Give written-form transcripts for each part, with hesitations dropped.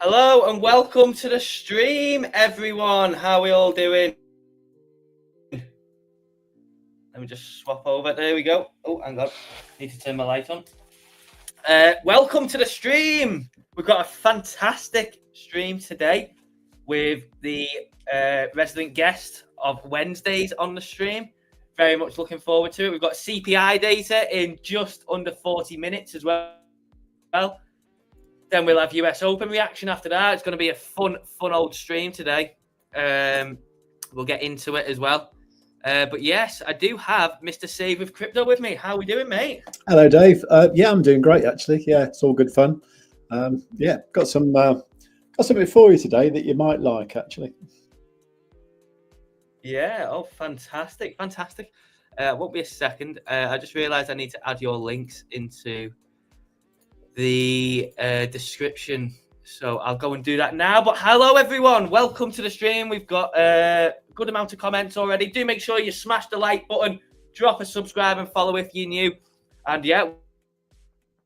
Hello and welcome to the stream, everyone. How are we all doing? Let me just swap over. There we go. Oh, hang on. Need to turn my light on. Welcome to the stream. We've got a fantastic stream today with the resident guest of Wednesdays on the stream. Very much looking forward to it. We've got CPI data in just under 40 minutes as well. Then we'll have US Open reaction after that. It's going to be a fun old stream today. We'll get into it as well. But yes, I do have Mr. Save with Crypto with me. How are we doing, mate? Hello, Dave. Yeah, I'm doing great, actually. Yeah, it's all good fun. Yeah, got something for you today that you might like, actually. Yeah. Oh, fantastic. Won't be a second. I just realized I need to add your links into the description, so I'll go and do that now. But hello everyone, welcome to the stream. We've got a good amount of comments already. Do make sure you smash the like button, drop a subscribe and follow if you're new, and yeah,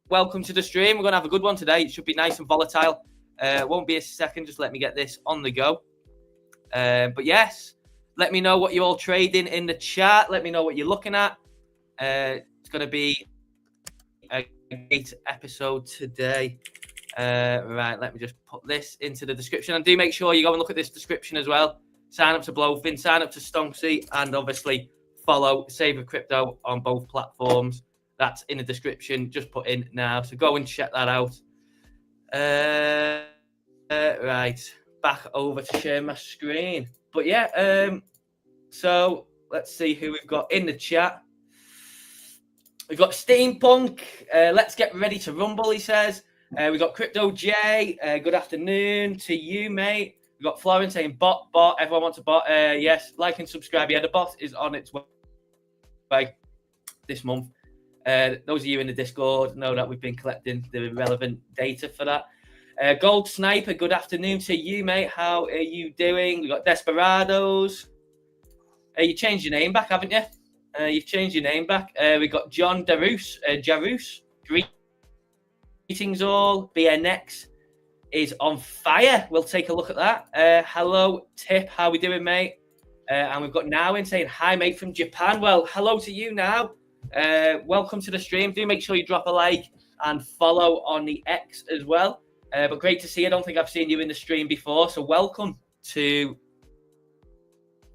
welcome to the stream. We're gonna have a good one today. It should be nice and volatile. Won't be a second, just let me get this on the go. But yes, let me know what you're all trading in the chat. Let me know what you're looking at. It's gonna be a great episode today. Right, let me just put this into the description, and do make sure you go and look at this description as well. Sign up to BLOFIN, sign up to Stonksy, and obviously follow Save with Crypto on both platforms. That's in the description, just put in now, so go and check that out. Right, back over to share my screen. But yeah, so let's see who we've got in the chat. We've got Steampunk. Let's get ready to rumble, he says. We've got Crypto J. Good afternoon to you, mate. We've got Florence saying bot. Everyone wants a bot. Yes, like and subscribe. Yeah, the bot is on its way this month. Those of you in the Discord know that we've been collecting the relevant data for that. Gold Sniper, good afternoon to you, mate. How are you doing? We've got Desperados. You changed your name back, haven't you? You've changed your name back. We got John Jarus. Greetings all. BNX is on fire. We'll take a look at that. Hello, Tip. How we doing, mate? And we've got Nawin saying, hi, mate, from Japan. Well, hello to you now. Welcome to the stream. Do make sure you drop a like and follow on the X as well. But great to see you. I don't think I've seen you in the stream before. So welcome to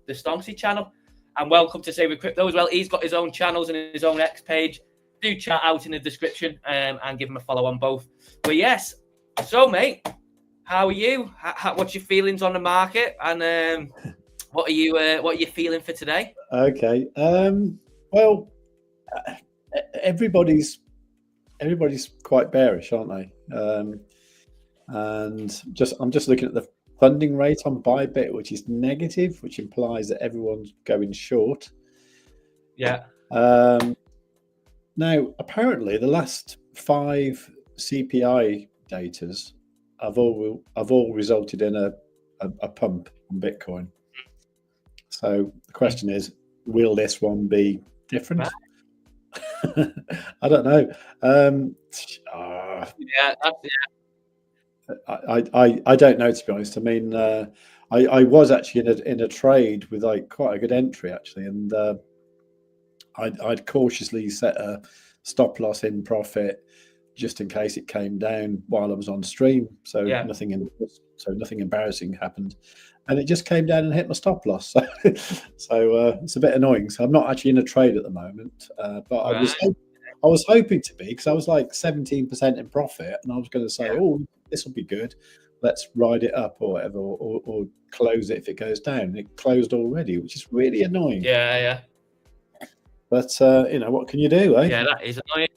the Stonksy channel. And welcome to Save with Crypto as well. He's got his own channels and his own X page. Do chat out in the description and give him a follow on both. But yes, so mate, how are you? What's your feelings on the market? And what are you feeling for today? Okay. Well, everybody's quite bearish, aren't they? And I'm just looking at the funding rate on Bybit, which is negative, which implies that everyone's going short. Yeah. Now, apparently, the last 5 CPI datas have all resulted in a pump on Bitcoin. So the question is, will this one be different? I don't know. I don't know, to be honest. I mean, I was actually in a trade with like quite a good entry actually, and I'd cautiously set a stop loss in profit just in case it came down while I was on stream. So nothing embarrassing happened, and it just came down and hit my stop loss. So it's a bit annoying. So I'm not actually in a trade at the moment, but right. I was hoping to be, because I was like 17% in profit, and I was going to say, oh, this will be good. Let's ride it up or whatever, or close it if it goes down. It closed already, which is really annoying. Yeah. But what can you do? Eh? Yeah, that is annoying.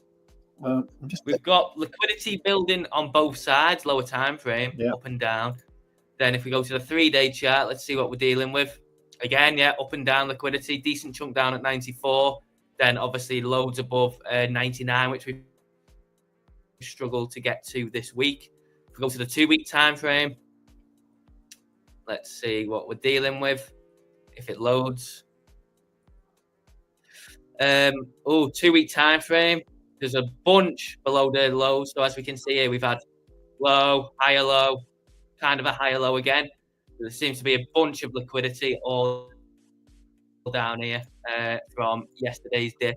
We've got liquidity building on both sides, lower time frame, up and down. Then if we go to the 3-day chart, let's see what we're dealing with. Again, up and down liquidity, decent chunk down at 94. Then obviously loads above 99, which we've struggled to get to this week. If we go to the 2-week time frame, let's see what we're dealing with. If it loads. 2-week time frame. There's a bunch below the lows. So as we can see here, we've had low, higher low, kind of a higher low again. There seems to be a bunch of liquidity all down here from yesterday's dip.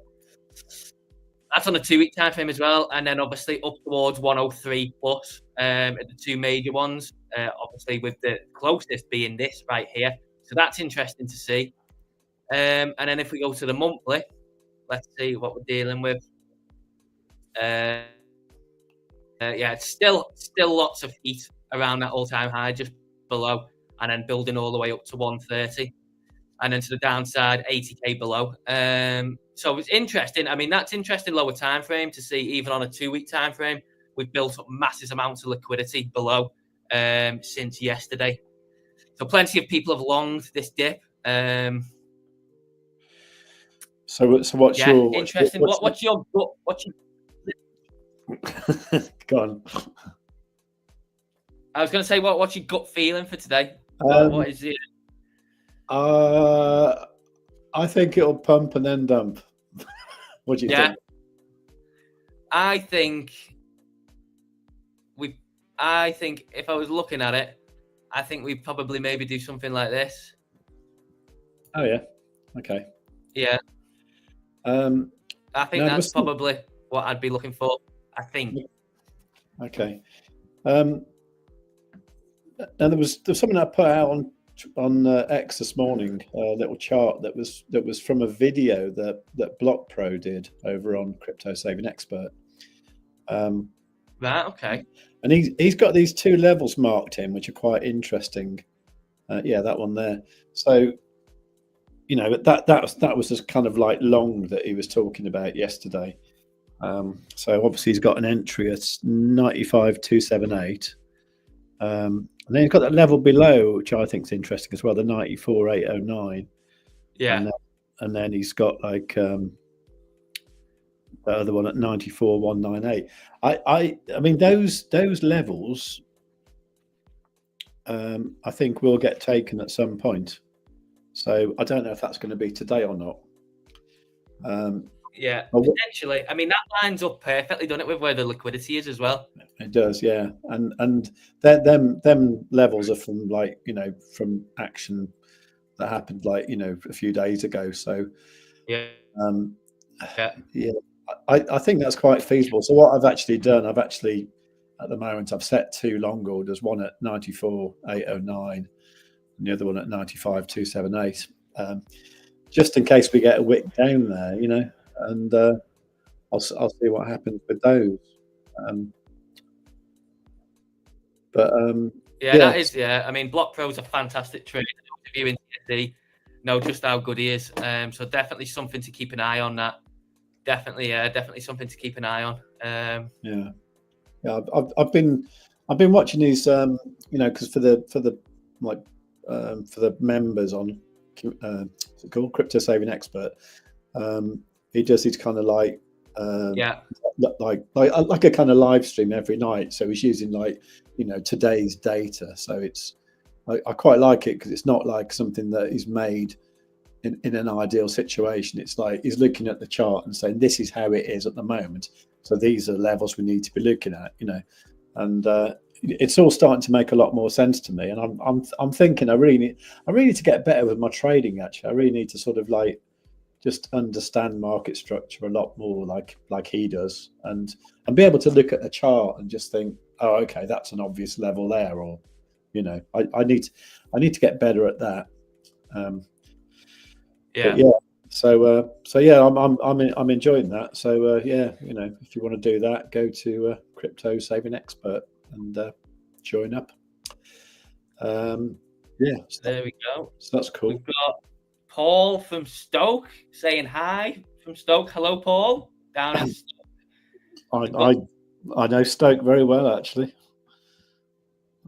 That's on a 2-week time frame as well, and then obviously up towards 103 plus at the two major ones. Obviously, with the closest being this right here, so that's interesting to see. And then if we go to the monthly, let's see what we're dealing with. Yeah, it's still lots of heat around that all-time high, just below, and then building all the way up to 130. And then to the downside, 80k below. So it's interesting. I mean, that's interesting lower time frame to see. Even on a 2-week time frame, we've built up massive amounts of liquidity below since yesterday. So plenty of people have longed this dip. So what's your interesting? What's your go on? I was going to say, what's your gut feeling for today? What is it? I think it'll pump and then dump. What do you think? I think if I was looking at it, I think we'd probably maybe do something like this. Oh yeah. Okay. Yeah. I think that's probably what I'd be looking for. I think. Okay. Now there was something I put out on X this morning, a little chart that was from a video that BlockPro did over on Crypto Saving Expert. Right. Okay. And he's got these two levels marked in, which are quite interesting. Yeah, that one there. So, you know, that was just kind of like long that he was talking about yesterday. So obviously he's got an entry at 95,278. And then he's got that level below, which I think is interesting as well, the 94,809. Yeah. And then he's got like the other one at 94,198. I mean those levels I think will get taken at some point. So I don't know if that's going to be today or not. Yeah, potentially. I mean, that lines up perfectly, doesn't it, with where the liquidity is as well? It does, yeah. And them levels are from like, you know, from action that happened like, you know, a few days ago. So yeah, I think that's quite feasible. So what I've actually done, at the moment I've set two long orders, one at 94,809 and the other one at 95,278. Just in case we get a wick down there, you know, and I'll see what happens with those. That is, I mean, BlockPro is a fantastic trader. If you're in TSD, know just how good he is. So definitely something to keep an eye on. That definitely something to keep an eye on. I've been watching these, you know, because for the members on what's it called, Crypto Saving Expert, he does these kind of like like a kind of live stream every night. So he's using like, you know, today's data. So it's I quite like it because it's not like something that is made in an ideal situation. It's like he's looking at the chart and saying this is how it is at the moment. So these are levels we need to be looking at, you know, and it's all starting to make a lot more sense to me. And I'm thinking I really need to get better with my trading. Actually, I really need to sort of like just understand market structure a lot more like he does, and be able to look at a chart and just think, oh, okay, that's an obvious level there, or, you know, I need to get better at that. So yeah, I'm enjoying that. So yeah, you know, if you want to do that, go to Crypto Saving Expert and join up. Yeah, so there we go. So that's cool. We've got Paul from Stoke saying hi from Stoke. Hello, Paul. Down in Stoke. I know Stoke very well, actually.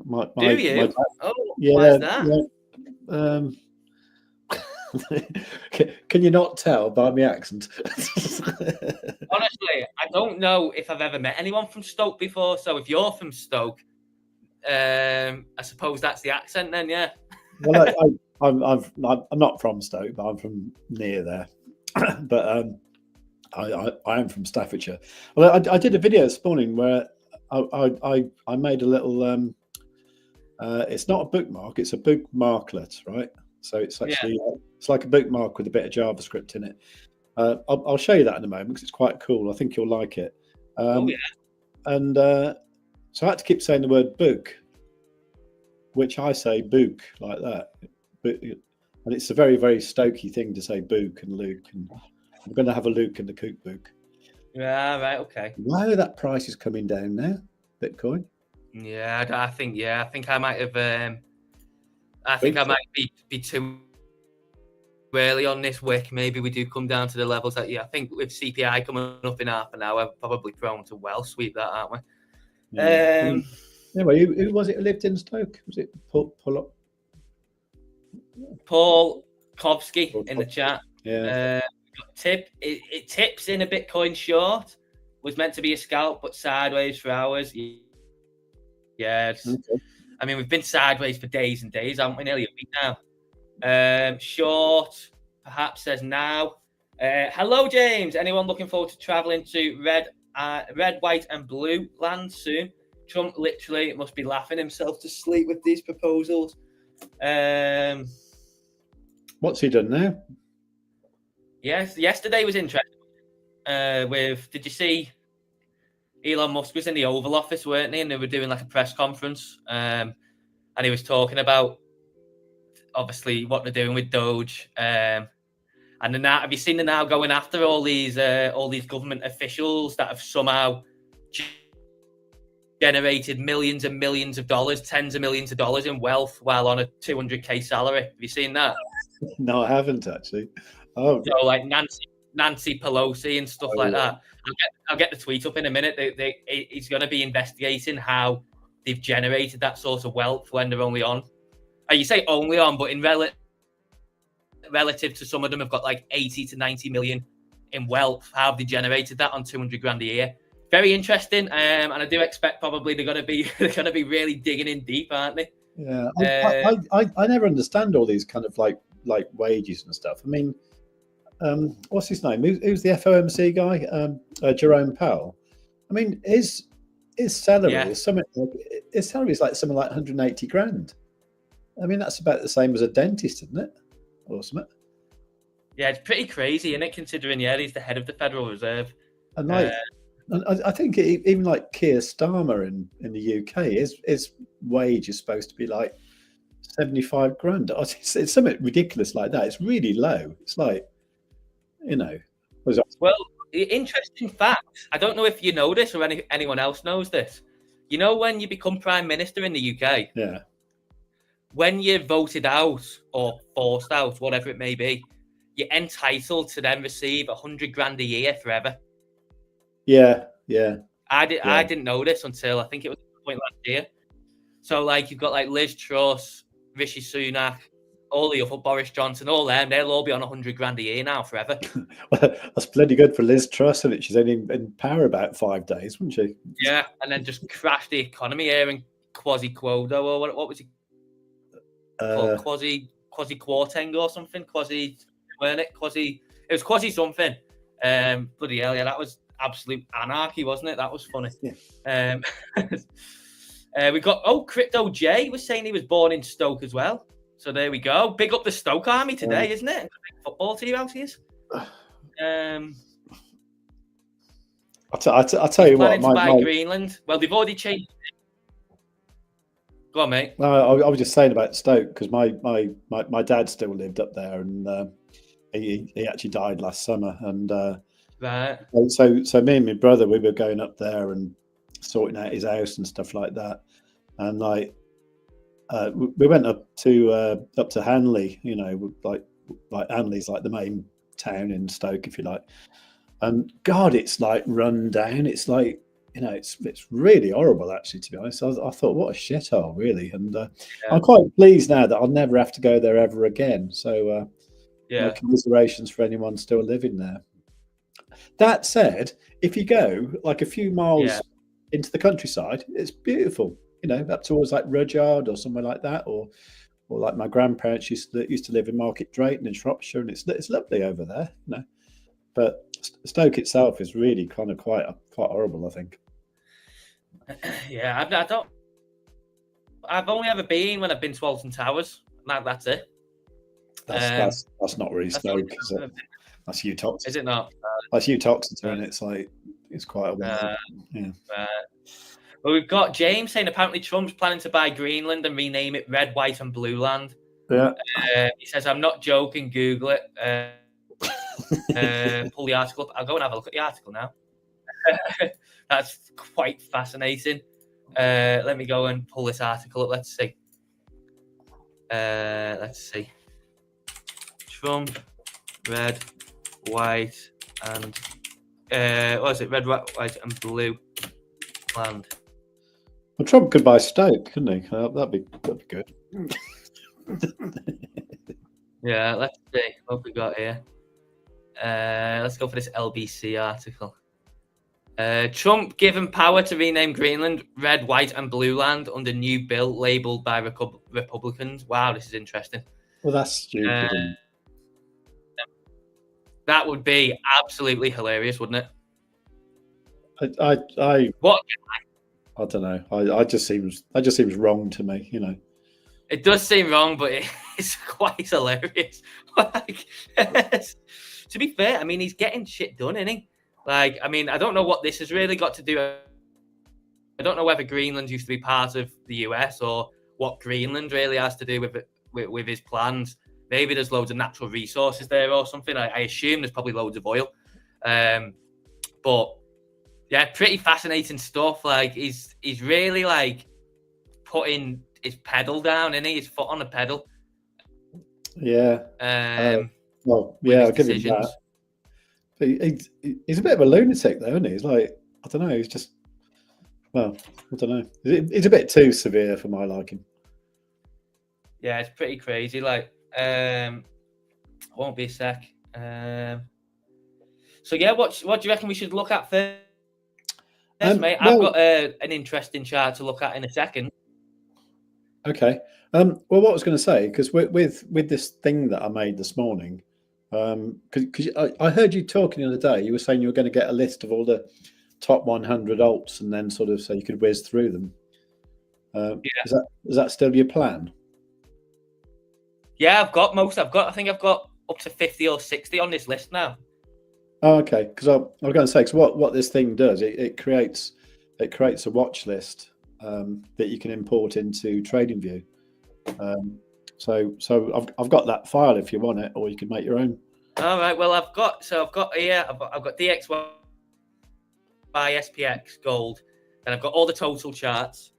Do you? Yeah, why is that? Yeah. Can you not tell by my accent? Honestly, I don't know if I've ever met anyone from Stoke before. So if you're from Stoke, I suppose that's the accent then, yeah. Well, I'm not from Stoke, but I'm from near there. But I am from Staffordshire. Well, I did a video this morning where I made a little It's not a bookmark; it's a bookmarklet, right? So it's actually it's like a bookmark with a bit of JavaScript in it. I'll show you that in a moment because it's quite cool. I think you'll like it. Oh yeah. And so I had to keep saying the word book, which I say book like that. And it's a very, very Stokey thing to say book and Luke. And I'm going to have a Luke in the cookbook. Yeah, right, okay. Wow, that price is coming down now, Bitcoin. Yeah, I think I might have. I think I might be too early on this wick. Maybe we do come down to the levels that I think with CPI coming up in half an hour, probably prone to well sweep that, aren't we? Yeah. Anyway, who was it who lived in Stoke? Was it Paul Kovsky in the chat? Yeah. It tips in a Bitcoin short. Was meant to be a scalp, but sideways for hours. Yeah. Okay. I mean, we've been sideways for days and days, haven't we? Nearly a week now. Short, perhaps says now. Hello, James. Anyone looking forward to traveling to red, white, and blue land soon? Trump literally must be laughing himself to sleep with these proposals. What's he done now? Yes, yesterday was interesting. Did you see Elon Musk was in the Oval Office, weren't he? And they were doing like a press conference. And he was talking about obviously what they're doing with Doge. And then now, have you seen them now going after all these government officials that have somehow generated millions and millions of dollars, tens of millions of dollars in wealth while on a 200k salary? Have you seen that? No, I haven't actually. Oh, so like Nancy Pelosi and stuff like that. I'll get the tweet up in a minute. He's going to be investigating how they've generated that sort of wealth when they're only on. You say only on, but in relative to some of them have got like 80 to 90 million in wealth. How have they generated that on 200 grand a year? Very interesting, and I do expect probably they're going to be really digging in deep, aren't they? Yeah, I never understand all these kind of like wages and stuff. I mean, what's his name? Who's the FOMC guy? Jerome Powell. I mean, his salary is something. His salary is like something like 180 grand. I mean, that's about the same as a dentist, isn't it? Or something. Yeah, it's pretty crazy, isn't it? Considering he's the head of the Federal Reserve. And like, I think even like Keir Starmer in the UK, his wage is supposed to be like 75 grand. It's something ridiculous like that. It's really low. It's like, Well, interesting fact. I don't know if you know this or anyone else knows this. You know, when you become Prime Minister in the UK, yeah, when you're voted out or forced out, whatever it may be, you're entitled to then receive 100 grand a year forever. Yeah. I didn't know this until I think it was the point last year. So like you've got like Liz Truss, Rishi Sunak, all the other Boris Johnson, all them, they'll all be on 100 grand a year now forever. Well, that's bloody good for Liz Truss, and she's only in power about 5 days, wouldn't she? Yeah, and then just crash the economy here and quasi quodo or what was it called? Quasi quarteng or something? It was quasi something. Bloody hell, yeah, that was absolute anarchy, wasn't it? That was funny. Yeah. We got Crypto J was saying he was born in Stoke as well. So there we go. Big up the Stoke army today, isn't it? Football team out here. I'll tell you what. To buy Greenland. Well, they've already changed it. Go on, mate. No, I was just saying about Stoke because my dad still lived up there, and he actually died last summer, and right. So me and my brother, we were going up there and sorting out his house and stuff like that, and like we went up to Hanley, like Hanley's like the main town in Stoke, if you like, and God, it's like run down. It's like it's really horrible, actually, to be honest. I thought, what a shithole, really, and I'm quite pleased now that I'll never have to go there ever again. So commiserations for anyone still living there. That said, if you go like a few miles into the countryside, it's beautiful. Up towards like Rudyard or somewhere like that, or like my grandparents used to live in Market Drayton in Shropshire, and it's lovely over there. But Stoke itself is really kind of quite horrible, I think. Yeah, I've only ever been when I've been to Alton Towers. That's it. That's not really That's the only Stoke, time is I've it? ever been. That's Utah. Is it not? That's Utah, and it's quite a while. Yeah. Well, we've got James saying apparently Trump's planning to buy Greenland and rename it Red, White, and Blue Land. Yeah. He says, I'm not joking. Google it. Pull the article up. I'll go and have a look at the article now. That's quite fascinating. Let me go and pull this article up. Let's see. Trump, red, white, and what is it? Red, white, and blue land. Well, Trump could buy Stoke, couldn't he? That'd be good. Yeah, let's see what we got here. Let's go for this LBC article. Trump given power to rename Greenland Red, White, and Blue Land under new bill labelled by Republicans. Wow, this is interesting. Well, that's stupid. That would be absolutely hilarious, wouldn't it? What? I don't know. That just seems wrong to me. You know. It does seem wrong, but it's quite hilarious. Like, to be fair, I mean, he's getting shit done, isn't he? Like, I mean, I don't know what this has really got to do. I don't know whether Greenland used to be part of the US or what Greenland really has to do with it, with his plans. Maybe there's loads of natural resources there or something. I assume there's probably loads of oil. But yeah, pretty fascinating stuff. Like, he's really like putting his pedal down, isn't he? His foot on the pedal. Yeah. Well, yeah, I'll give him that. But he's a bit of a lunatic, though, isn't he? He's like, I don't know. He's just, well, I don't know. It's a bit too severe for my liking. Yeah, it's pretty crazy. Like, won't be a sec. So yeah, what do you reckon we should look at first, mate? I've got an interesting chart to look at in a second. Okay. Well, what I was going to say, because with this thing that I made this morning, because I heard you talking the other day, you were saying you were going to get a list of all the top 100 alts and then sort of so you could whiz through them. Yeah. Is that still your plan? Yeah, I think I've got up to 50 or 60 on this list now. Oh, okay. Because I was going to say, because what this thing does, it creates a watch list that you can import into TradingView. So I've got that file if you want it, or you can make your own. All right. Well, I've got DXY, SPX, gold, then I've got all the total charts.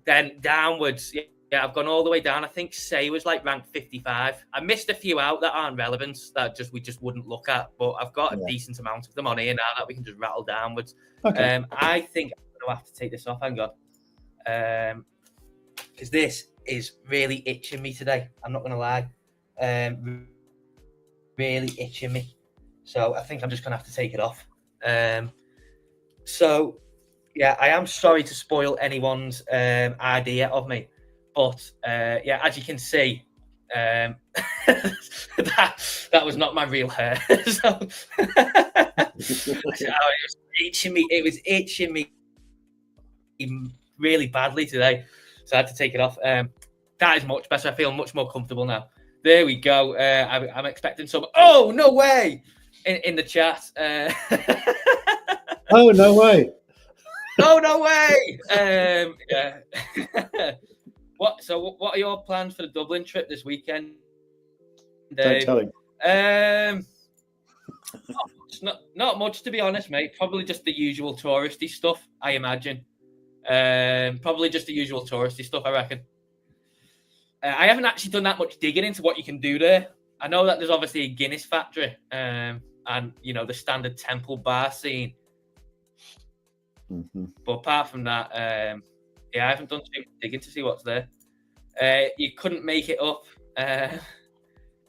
Then downwards, yeah, I've gone all the way down. I think Say was like ranked 55. I missed a few out that aren't relevant that we just wouldn't look at, but I've got a decent amount of them on here now that we can just rattle downwards. Okay. I think I'm gonna have to take this off. Hang on, because this is really itching me today. I'm not gonna lie, really itching me. So I think I'm just gonna have to take it off. So yeah, I am sorry to spoil anyone's idea of me. But yeah, as you can see, that was not my real hair. So it was itching me really badly today. So I had to take it off. That is much better. I feel much more comfortable now. There we go. I'm expecting some. Oh, no way! In the chat. Oh, no way. Oh, no way! Yeah. So what are your plans for the Dublin trip this weekend, Dave? Don't tell him. Not much, to be honest, mate. Probably just the usual touristy stuff, I imagine. Probably just the usual touristy stuff, I reckon. I haven't actually done that much digging into what you can do there. I know that there's obviously a Guinness factory, and you know the standard temple bar scene. Mm-hmm. But apart from that, yeah, I haven't done too much digging to see what's there. You couldn't make it up.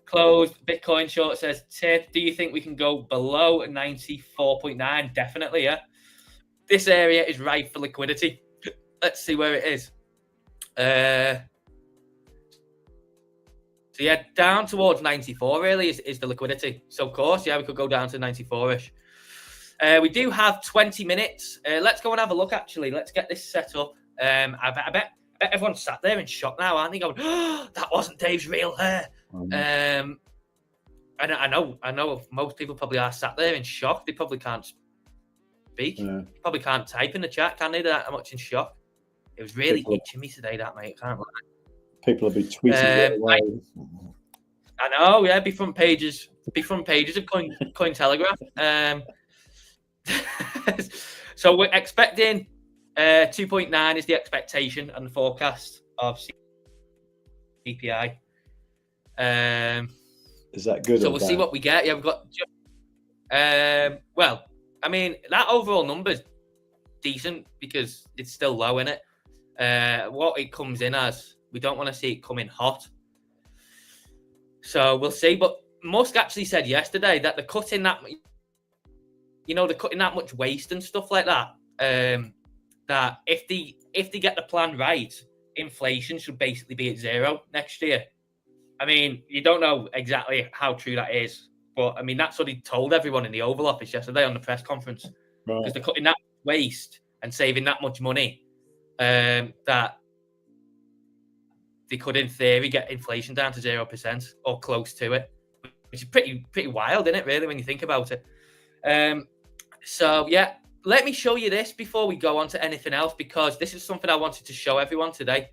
Closed. Bitcoin short says, Tip, do you think we can go below 94.9? Definitely, yeah. This area is ripe for liquidity. Let's see where it is. So yeah, down towards 94 really is the liquidity. So of course, yeah, we could go down to 94-ish. We do have 20 minutes. Let's go and have a look, actually. Let's get this set up. I bet bet everyone's sat there in shock now, aren't they? Going, oh, that wasn't Dave's real hair. And I know most people probably are sat there in shock. They probably can't speak. Yeah. Probably can't type in the chat, can they? They're that much in shock. It was really itching me today, that, mate. I can't lie. People will be tweeting away. I know, yeah. Be front pages of Cointelegraph. So we're expecting 2.9 is the expectation and the forecast of CPI. Is that good? So we'll see what we get. Yeah, we've got. Well, I mean, that overall number's decent because it's still low, isn't it? What it comes in as, we don't want to see it come in hot. So we'll see. But Musk actually said yesterday that they're cutting that, they're cutting that much waste and stuff like that. That if they get the plan right, inflation should basically be at zero next year. I mean, you don't know exactly how true that is, but I mean, that's what he told everyone in the Oval Office yesterday on the press conference. Because they're cutting that waste and saving that much money, that they could, in theory, get inflation down to 0% or close to it, which is pretty wild, isn't it, really, when you think about it? So, yeah, let me show you this before we go on to anything else, because this is something I wanted to show everyone today,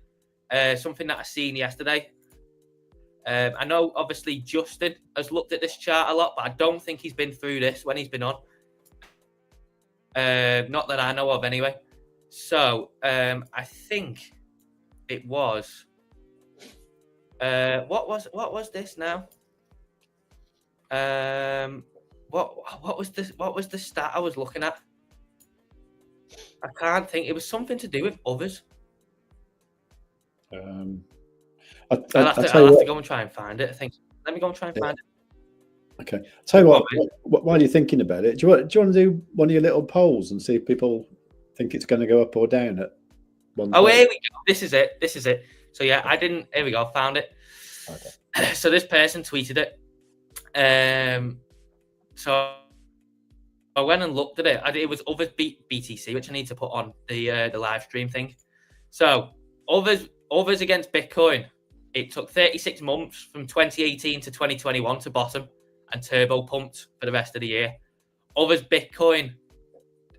something that I seen yesterday. I know, obviously, Justin has looked at this chart a lot, but I don't think he's been through this when he's been on. Not that I know of, anyway. So, I think it was... what was this now? What was the stat I was looking at? I can't think. It was something to do with others. I'll have to go and try and find it. I think. Let me go and try and find it. Okay. Tell you what. While you're thinking about it, do you want to do one of your little polls and see if people think it's going to go up or down at one? Oh, here we go. This is it. So yeah, I didn't. Here we go. Found it. Okay. So this person tweeted it. So I went and looked at it. It was others beat BTC, which I need to put on the live stream thing. So others against Bitcoin. It took 36 months from 2018 to 2021 to bottom and turbo pumped for the rest of the year. Others Bitcoin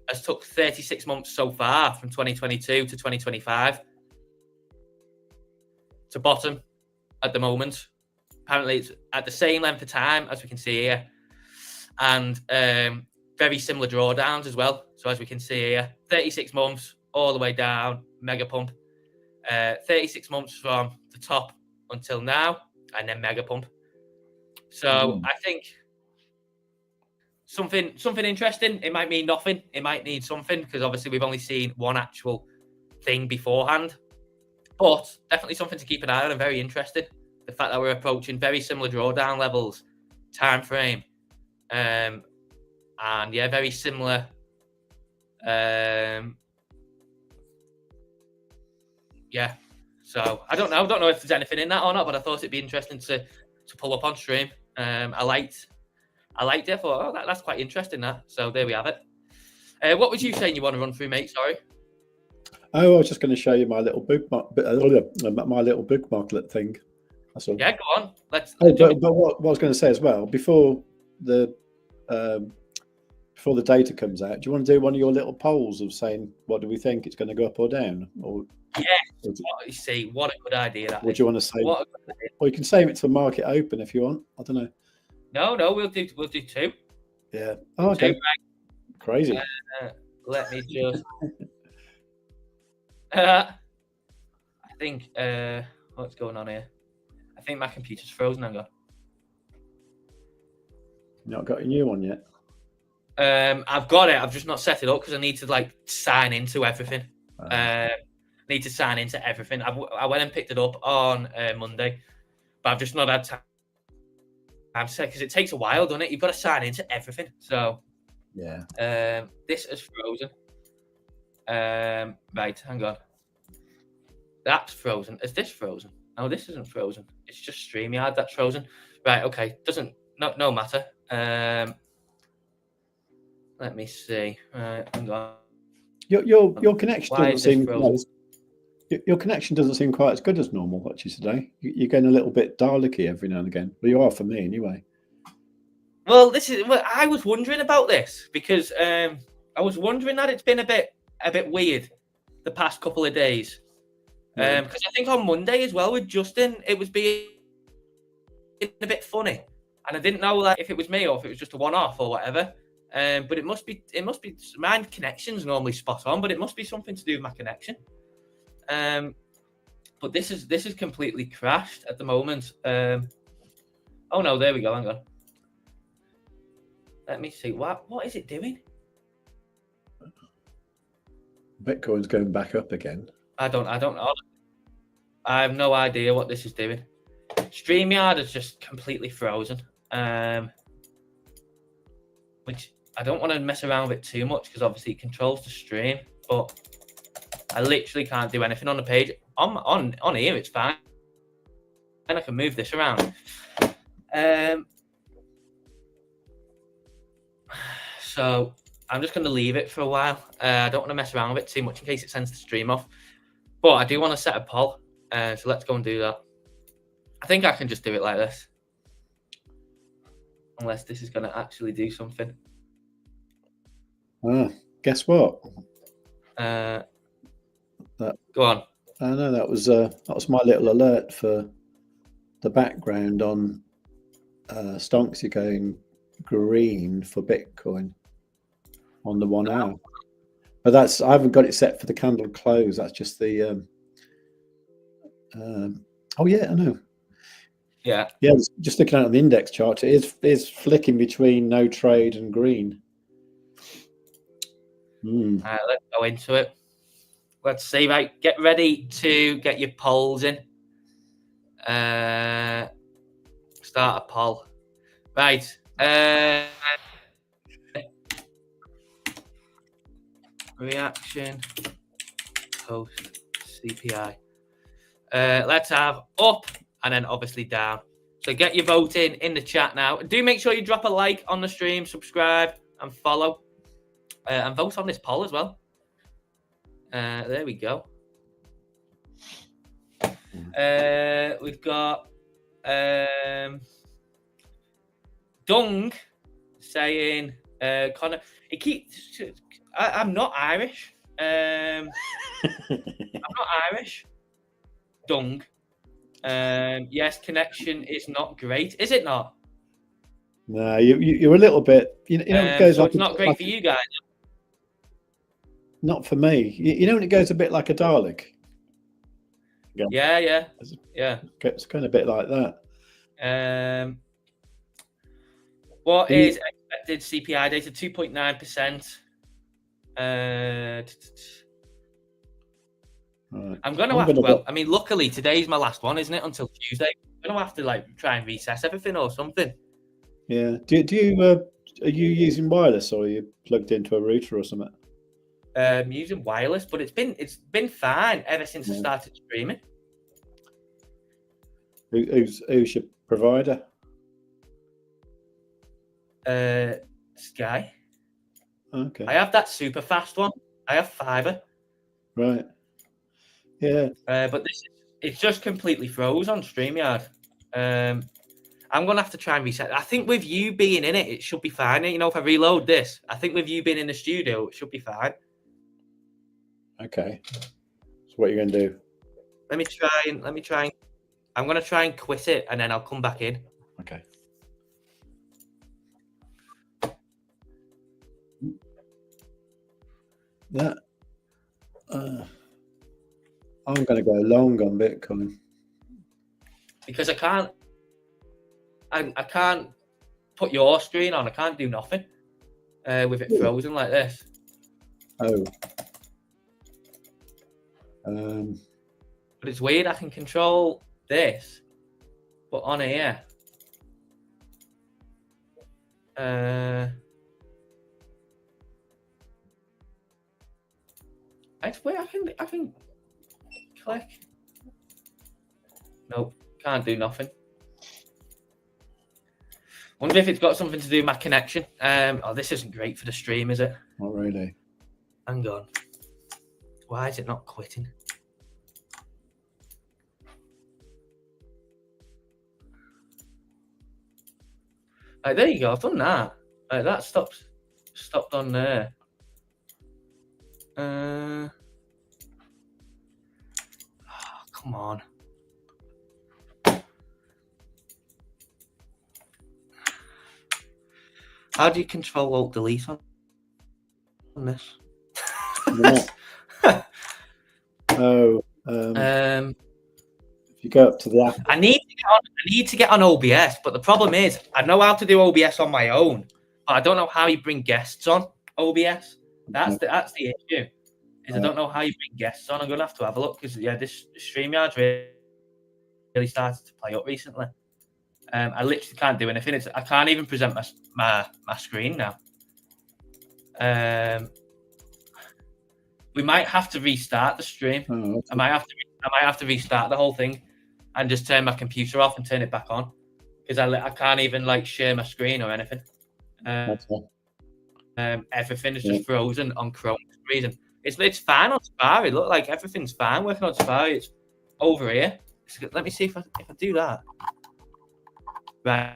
has took 36 months so far from 2022 to 2025 to bottom at the moment. Apparently it's at the same length of time as we can see here, and very similar drawdowns as well. So as we can see here, 36 months all the way down, mega pump, 36 months from the top until now, and then mega pump. So I think something interesting. It might mean nothing. It might need something, because obviously we've only seen one actual thing beforehand, but definitely something to keep an eye on and very interesting. The fact that we're approaching very similar drawdown levels, time frame, and yeah, very similar. Yeah. So I don't know if there's anything in that or not, but I thought it'd be interesting to pull up on stream. I liked it. I thought, oh, that's quite interesting. That. So there we have it. What was you saying you want to run through, mate? Sorry. Oh, I was just going to show you my little bookmark, thing. That's all. Yeah, go on. Let's. But what I was going to say as well, before the data comes out, do you want to do one of your little polls of saying what do we think it's going to go up or down? Or you see, what a good idea that. What do you want to say? Or you can save it to market open if you want. I don't know. No, we'll do two. Yeah. Oh, okay. Crazy. Let me just. I think what's going on here? I think my computer's frozen. Hang on. Not got a new one yet. I've got it. I've just not set it up because I need to sign into everything. Need to sign into everything. I went and picked it up on Monday, but I've just not had time. I'm sad because it takes a while, doesn't it? You've got to sign into everything. So yeah. This is frozen. Right, hang on. That's frozen. Is this frozen? No, this isn't frozen. It's just StreamYard that's frozen. Right, okay. No matter. Let me see. Hang on. Your connection doesn't seem close. Your connection doesn't seem quite as good as normal actually today. You're getting a little bit Dalek-y every now and again. Well, you are for me anyway. Well, I was wondering about this because I was wondering that it's been a bit weird the past couple of days. Because I think on Monday as well with Justin, it was being a bit funny, and I didn't know if it was me or if it was just a one-off or whatever. But it must be my connection's normally spot on, but it must be something to do with my connection. But this is completely crashed at the moment. Oh no, there we go. Hang on. Let me see. What is it doing? Bitcoin's going back up again. I don't know. I have no idea what this is doing. StreamYard is just completely frozen. Which I don't want to mess around with it too much because obviously it controls the stream, but I literally can't do anything on the page. On here, it's fine. And I can move this around. So I'm just going to leave it for a while. I don't want to mess around with it too much in case it sends the stream off. But I do want to set a poll. So let's go and do that. I think I can just do it like this. Unless this is going to actually do something. Guess what? Go on. I know that was my little alert for the background on Stonksy going green for Bitcoin on the 1 hour. But I haven't got it set for the candle close. That's just the oh yeah, I know. Yeah, just looking at it on the index chart, it is flicking between no trade and green. All right, let's go into it. Let's see, right? Get ready to get your polls in. Start a poll. Right. Reaction post CPI. Let's have up and then obviously down. So get your vote in the chat now. Do make sure you drop a like on the stream, subscribe and follow. And vote on this poll as well. There we go. We've got Dung saying Connor. He keeps. I'm not Irish. I'm not Irish. Dung. Yes, connection is not great. Is it not? No, you're a little bit. You know, it goes so like it's not great for you guys. Not for me. You know when it goes a bit like a Dalek. Yeah. It's kind of a bit like that. What is expected CPI data? 2.9%. Right. I'm going to have to. Well, I mean, luckily today's my last one, isn't it? Until Tuesday. I'm going to have to try and recess everything or something. Yeah. Do you are you using wireless or are you plugged into a router or something? Using wireless, but it's been fine ever since I started streaming. Who's your provider? Sky. Okay. I have that super fast one. I have fiber. Right. Yeah. But it's just completely froze on StreamYard. I'm gonna have to try and reset. I think with you being in it, it should be fine. You know, if I reload this, I think with you being in the studio, it should be fine. Okay. So what are you going to do? Let me try. I'm going to try and quit it, and then I'll come back in. Okay. That I'm going to go long on Bitcoin because I can't put your screen on. I can't do nothing with it frozen like this. Oh. But it's weird. I can control this, but on here, it's weird. I can click. Nope, can't do nothing. Wonder if it's got something to do with my connection. Oh, this isn't great for the stream, is it? Not really. Hang on. Why is it not quitting? Right, there you go. I've done that. Right, that stopped on there. Oh, come on. How do you control Alt Delete on this? Oh, if you go up to the app, I need to get on OBS, but the problem is I know how to do OBS on my own, but I don't know how you bring guests on OBS. That's the issue. Is I don't know how you bring guests on. I'm gonna have to have a look because this StreamYard's really started to play up recently. I literally can't do anything. I can't even present my screen now. We might have to restart the stream. I might have to restart the whole thing and just turn my computer off and turn it back on because I can't even like share my screen or anything. Everything is just frozen on Chrome for some reason. It's fine on Safari. Look, like everything's fine working on Safari. It's over here. Let me see if I do that. Right,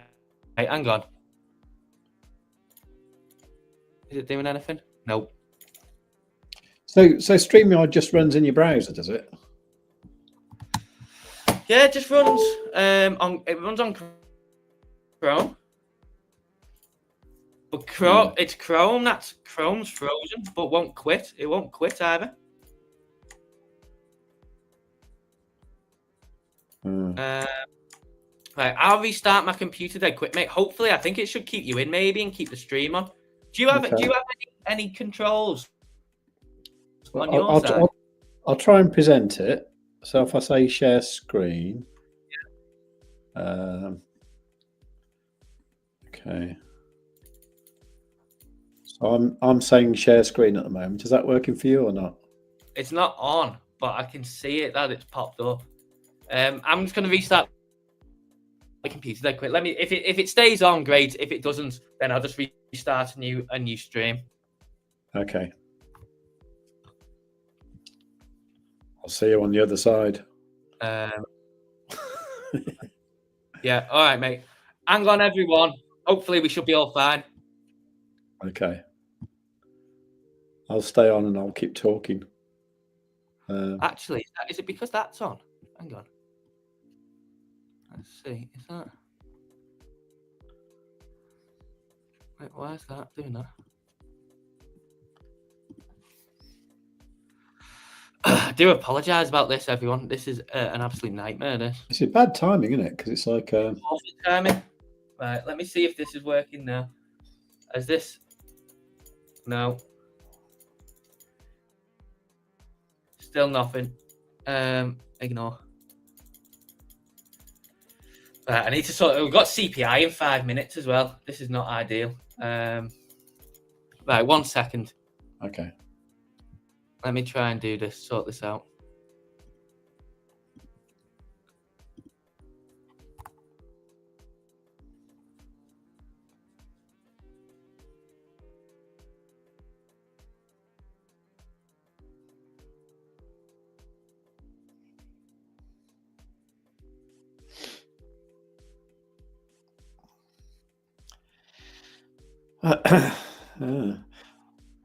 hang on. Is it doing anything? Nope. So StreamYard just runs in your browser, does it? Yeah, it just runs on Chrome. But Chrome, it's Chrome. Chrome's frozen, but won't quit. It won't quit either. Right, I'll restart my computer dead quick, mate. Hopefully, I think it should keep you in maybe and keep the stream on. Do you have any controls on your side? I'll try and present it. So if I say share screen, okay. So I'm saying share screen at the moment. Is that working for you or not? It's not on, but I can see it that it's popped up. I'm just going to restart the computer dead quick. Let me. If it stays on, great. If it doesn't, then I'll just restart a new stream. Okay. I'll see you on the other side. Yeah. All right, mate. Hang on, everyone. Hopefully, we should be all fine. Okay. I'll stay on and I'll keep talking. Actually, is it because that's on? Hang on. Let's see. Is that? Wait, why is that doing that? I do apologise about this, everyone. This is an absolute nightmare. This is bad timing, isn't it? Because it's like awful timing. Right, let me see if this is working now. Is this? No. Still nothing. Ignore. Right, I need to we've got CPI in 5 minutes as well. This is not ideal. Right, 1 second. Okay. Let me try and sort this out.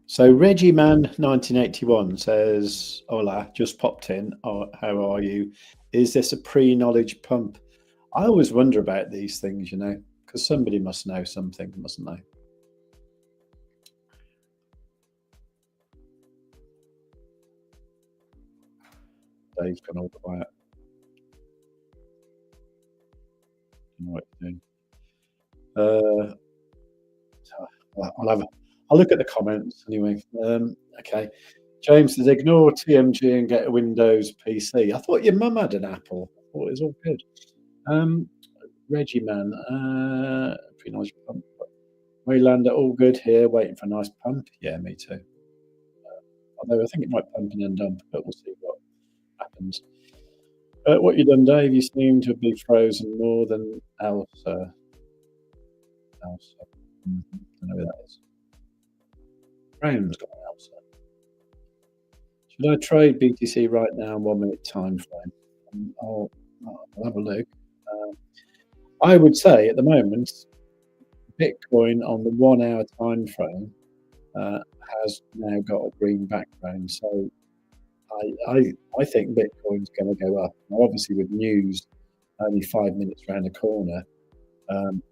So Reggie Man 1981 says, "Hola, just popped in. Oh, how are you? Is this a pre-knowledge pump?" I always wonder about these things, because somebody must know something, mustn't they? Dave's gone all quiet. I know what you're doing. I'll look at the comments anyway. Okay. James says, "Ignore TMG and get a Windows PC." I thought your mum had an Apple. I thought it was all good. Reggie Man, pretty nice pump. Waylander, all good here, waiting for a nice pump. Yeah, me too. Although I think it might pump and then dump, but we'll see what happens. What you done, Dave? You seem to be frozen more than Elsa. I don't know who that is. Brown's got an Elsa. Should I trade BTC right now? 1 minute time frame. I'll have a look. I would say at the moment, Bitcoin on the 1 hour time frame has now got a green background. So I think Bitcoin's going to go up. Now, obviously, with news only 5 minutes around the corner,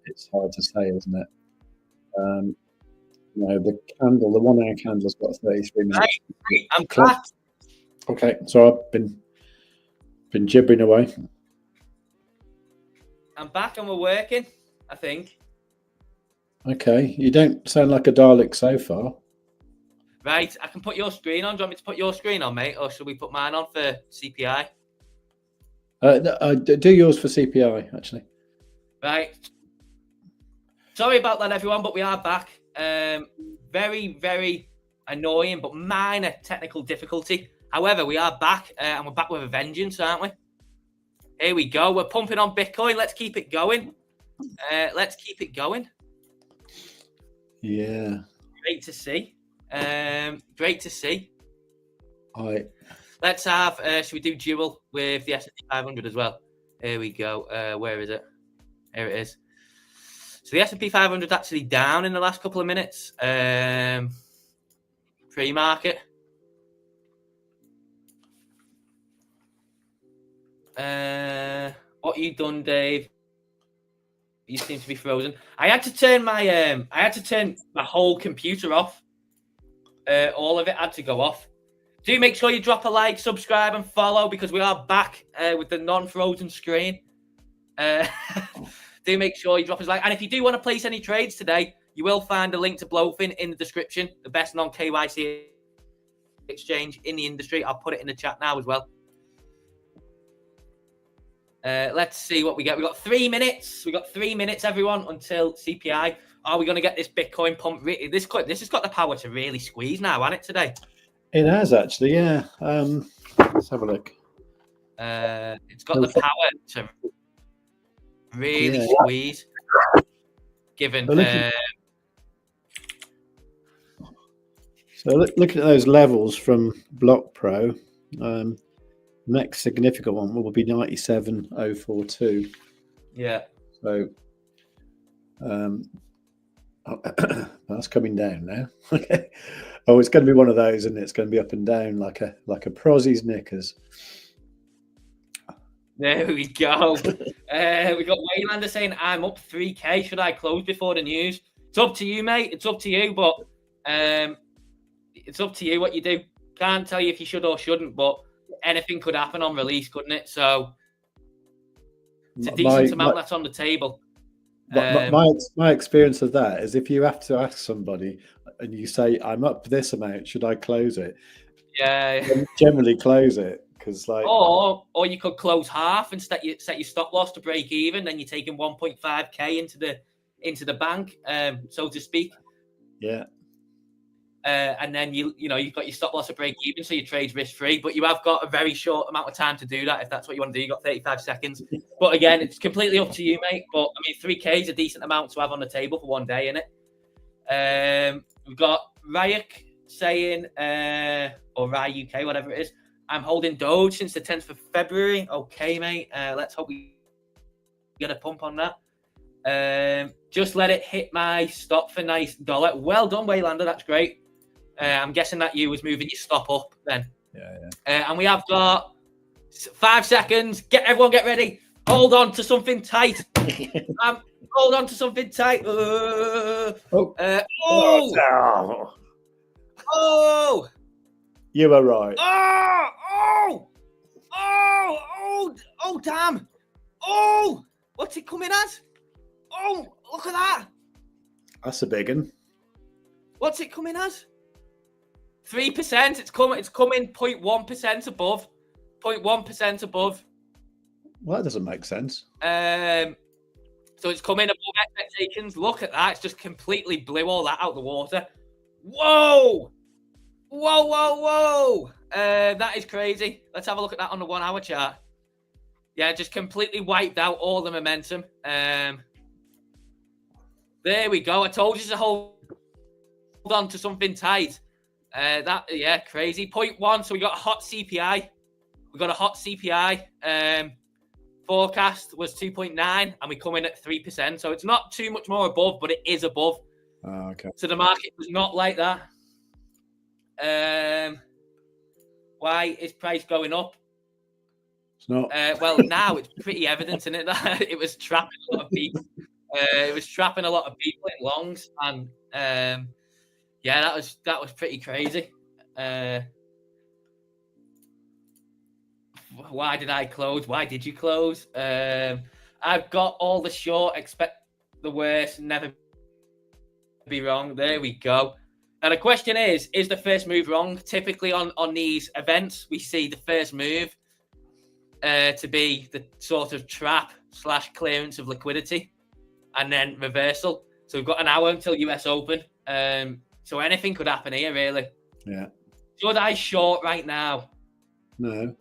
it's hard to say, isn't it? The 1 hour candle's got 33 minutes. Right, I'm back. Okay, so I've been gibbering away. I'm back and we're working, I think. Okay, you don't sound like a Dalek so far. Right, I can put your screen on. Do you want me to put your screen on, mate? Or should we put mine on for CPI? Do yours for CPI, actually. Right. Sorry about that, everyone, but we are back. Very, very annoying, but minor technical difficulty. However, we are back, and we're back with a vengeance, aren't we? Here we go. We're pumping on Bitcoin. Let's keep it going. Let's keep it going. Yeah. Great to see. Great to see. All right. Let's have, should we do dual with the S&P 500 as well? Here we go. Where is it? Here it is. So the S&P 500 is actually down in the last couple of minutes. Pre-market. What you done, Dave? You seem to be frozen. I had to turn my whole computer off. All of it had to go off. Do make sure you drop a like, subscribe, and follow because we are back with the non-frozen screen. Do make sure you drop us a like. And if you do want to place any trades today, you will find a link to BLOFIN in the description, the best non-KYC exchange in the industry. I'll put it in the chat now as well. Let's see what we get. We got 3 minutes. We got 3 minutes, everyone, until CPI. Are we going to get this Bitcoin pump? This has got the power to really squeeze now, hasn't it, today? It has actually, yeah. Let's have a look. It's got the power to really squeeze. Given. So looking at those levels from Block Pro, next significant one will be 97.042. Yeah. So that's coming down now. Okay. Oh, it's going to be one of those, and it's going to be up and down like a Prozzy's knickers. There we go. We got Waylander saying, I'm up 3K. Should I close before the news? It's up to you, mate. It's up to you, but it's up to you what you do. Can't tell you if you should or shouldn't, but anything could happen on release, couldn't it? So it's a decent amount that's on the table. My experience of that is if you have to ask somebody and you say, I'm up this amount, should I close it? Yeah. Generally close it. Or you could close half and set your stop loss to break even. Then you're taking 1.5k into the bank, so to speak. Yeah. And then you've got your stop loss to break even, so your trade's risk free. But you have got a very short amount of time to do that if that's what you want to do. You got 35 seconds. But again, it's completely up to you, mate. But I mean, 3k is a decent amount to have on the table for one day, isn't it? We've got Ryuk saying, or Ry UK, whatever it is. I'm holding Doge since the 10th of February. Okay, mate. Let's hope we get a pump on that. Just let it hit my stop for nice dollar. Well done, Waylander. That's great. I'm guessing that you was moving your stop up then. Yeah. And we have got 5 seconds. Everyone get ready. Hold on to something tight. Hold on to something tight. You were right. Damn. What's it coming as? Oh, look at that. That's a big one. What's it coming as? 3%. It's coming 0.1% above. 0.1% above. Well, that doesn't make sense. So it's coming above expectations. Look at that. It's just completely blew all that out the water. Whoa. That is crazy. Let's have a look at that on the 1 hour chart. Yeah, just completely wiped out all the momentum. There we go. I told you to hold on to something tight. Crazy. 0.1. So we got a hot CPI. forecast was 2.9, and we come in at 3%. So it's not too much more above, but it is above. Okay. So the market was not like that. Why is price going up? It's not. Well, now it's pretty evident, isn't it, that it was trapping a lot of people. It was trapping a lot of people in longs, and yeah, that was pretty crazy. Why did I close? Why did you close? I've got all the short, expect the worst, never be wrong. There we go. Now the question is the first move wrong? Typically on these events, we see the first move to be the sort of trap / clearance of liquidity, and then reversal. So we've got an hour until US Open. So anything could happen here, really. Yeah. Should I short right now? No.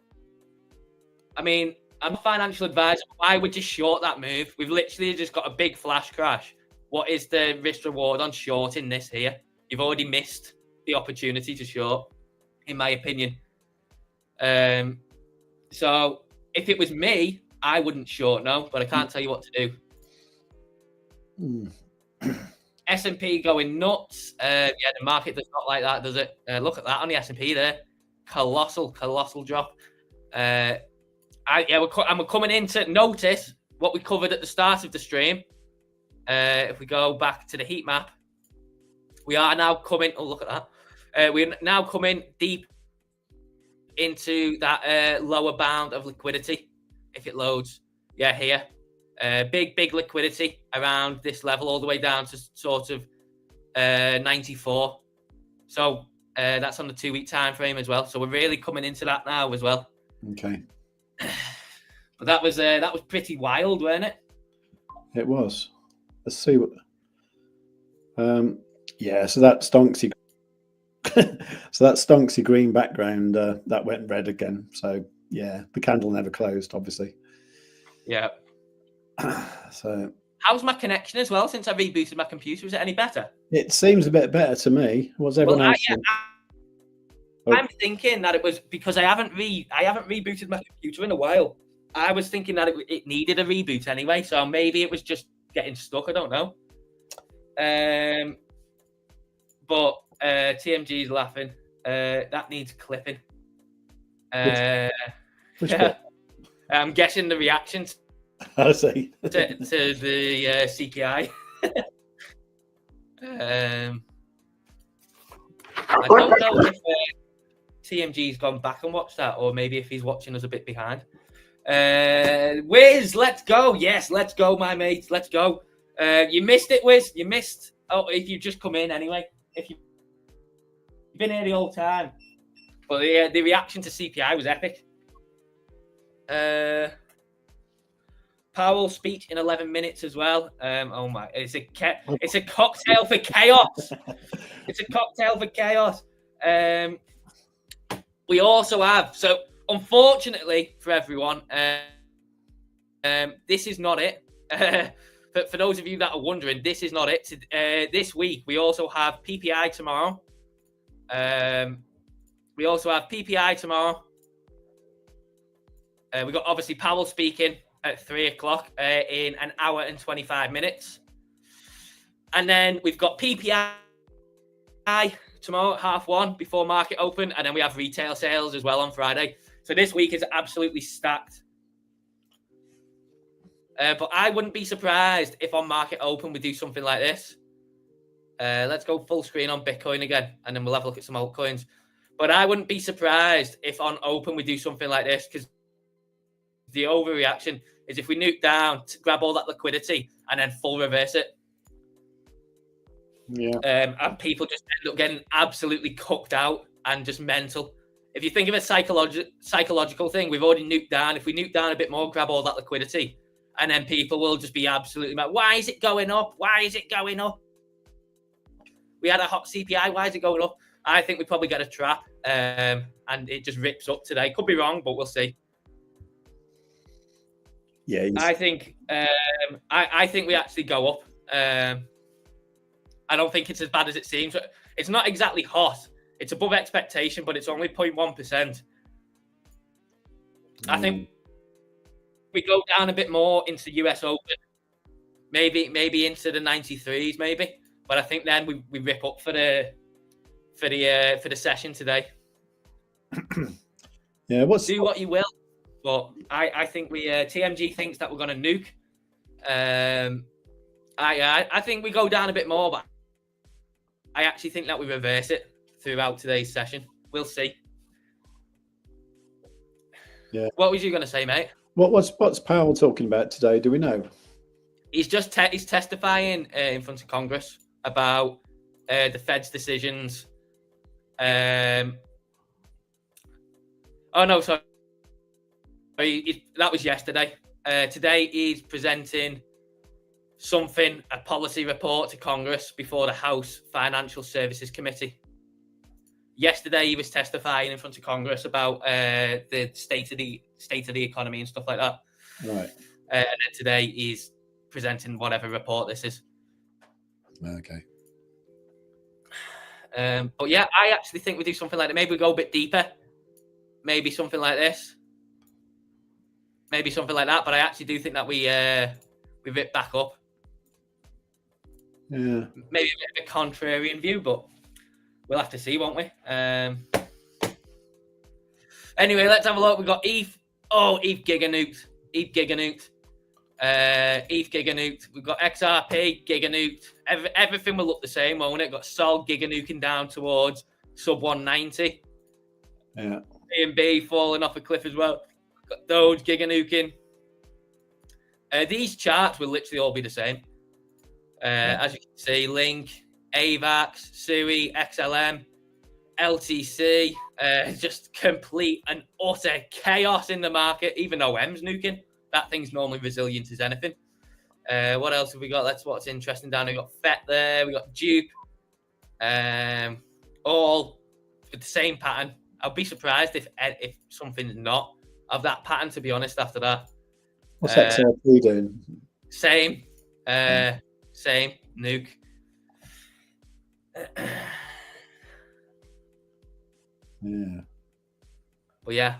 I mean, I'm a financial advisor. Why would you short that move? We've literally just got a big flash crash. What is the risk reward on shorting this here? You've already missed the opportunity to short, in my opinion. So if it was me, I wouldn't short, no, but I can't tell you what to do. S&P going nuts. Yeah, the market does not like that, does it? Look at that on the S&P there. Colossal drop. I'm coming in to notice what we covered at the start of the stream. If we go back to the heat map, we are now coming. Oh, look at that. We're now coming deep into that lower bound of liquidity. If it loads, yeah, here, big liquidity around this level, all the way down to sort of 94. So that's on the 2-week time frame as well. So we're really coming into that now as well. Okay. But that was pretty wild, wasn't it? It was. Let's see what. Yeah. So that Stonksy. So that Stonksy green background that went red again. So yeah, the candle never closed, obviously. Yeah. So. How's my connection as well since I rebooted my computer? Is it any better? It seems a bit better to me. What's everyone else? I'm thinking that it was because I haven't rebooted my computer in a while. I was thinking that it needed a reboot anyway, so maybe it was just getting stuck. I don't know. But TMG's laughing. That needs clipping. Which yeah. I'm guessing the reaction I see. to the CPI. I don't know if TMG's gone back and watched that, or maybe if he's watching us a bit behind. Wiz, let's go. Yes, let's go, my mate. Let's go. You missed it, Wiz. You missed. Oh, if you just come in anyway. If you've been here the whole time. But the reaction to CPI was epic. Powell's speech in 11 minutes as well. Oh my! It's a cocktail for chaos. It's a cocktail for chaos. We also have, so unfortunately for everyone, this is not it. But for those of you that are wondering, this is not it. This week we also have PPI tomorrow. We also have PPI tomorrow. We got obviously Powell speaking at 3:00 in an hour and 25 minutes. And then we've got PPI tomorrow at 1:30 before market open. And then we have retail sales as well on Friday. So this week is absolutely stacked. But I wouldn't be surprised if on market open we do something like this. Let's go full screen on Bitcoin again, and then we'll have a look at some altcoins. But I wouldn't be surprised if on open we do something like this, because the overreaction is if we nuke down to grab all that liquidity and then full reverse it. Yeah. And people just end up getting absolutely cooked out and just mental. If you think of a psychological thing, we've already nuked down. If we nuke down a bit more, grab all that liquidity, and then people will just be absolutely mad. Why is it going up? Why is it going up? We had a hot CPI. Why is it going up? I think we probably get a trap, and it just rips up today. Could be wrong, but we'll see. Yeah, I think I think we actually go up. I don't think it's as bad as it seems. It's not exactly hot. It's above expectation, but it's only 0.1%. I think we go down a bit more into US Open, maybe into the 93s, maybe. But I think then we rip up for the session today. Yeah, do what you will, but I think we TMG thinks that we're going to nuke. I think we go down a bit more, but I actually think that we reverse it throughout today's session. We'll see. Yeah. What was you going to say, mate? What's Powell talking about today? Do we know? He's just he's testifying in front of Congress about the Fed's decisions. Oh no, sorry. That was yesterday. Today he's presenting a policy report to Congress before the House Financial Services Committee. Yesterday he was testifying in front of Congress about the state of the economy and stuff like that. Right. And then today he's presenting whatever report this is. Okay. But yeah, I actually think we do something like that. Maybe we go a bit deeper. Maybe something like this. Maybe something like that. But I actually do think that we rip back up. Yeah. Maybe a bit of a contrarian view, but we'll have to see, won't we? Anyway, let's have a look. We've got ETH. Oh, ETH giganuked. ETH giganuked. ETH giganuked. We've got XRP giganuked. Everything will look the same, won't it? Got Sol giganuking down towards sub 190. Yeah. B&B falling off a cliff as well. Got Doge giganuking. These charts will literally all be the same. As you can see, Link, AVAX, SUI, XLM, LTC, just complete and utter chaos in the market, even though M's nuking. That thing's normally resilient as anything. What else have we got? That's what's interesting down there. We got FET there. We got Dupe. All with the same pattern. I'll be surprised if something's not of that pattern, to be honest, after that. What's XRP doing? Same. Same. Nuke. Yeah. But yeah,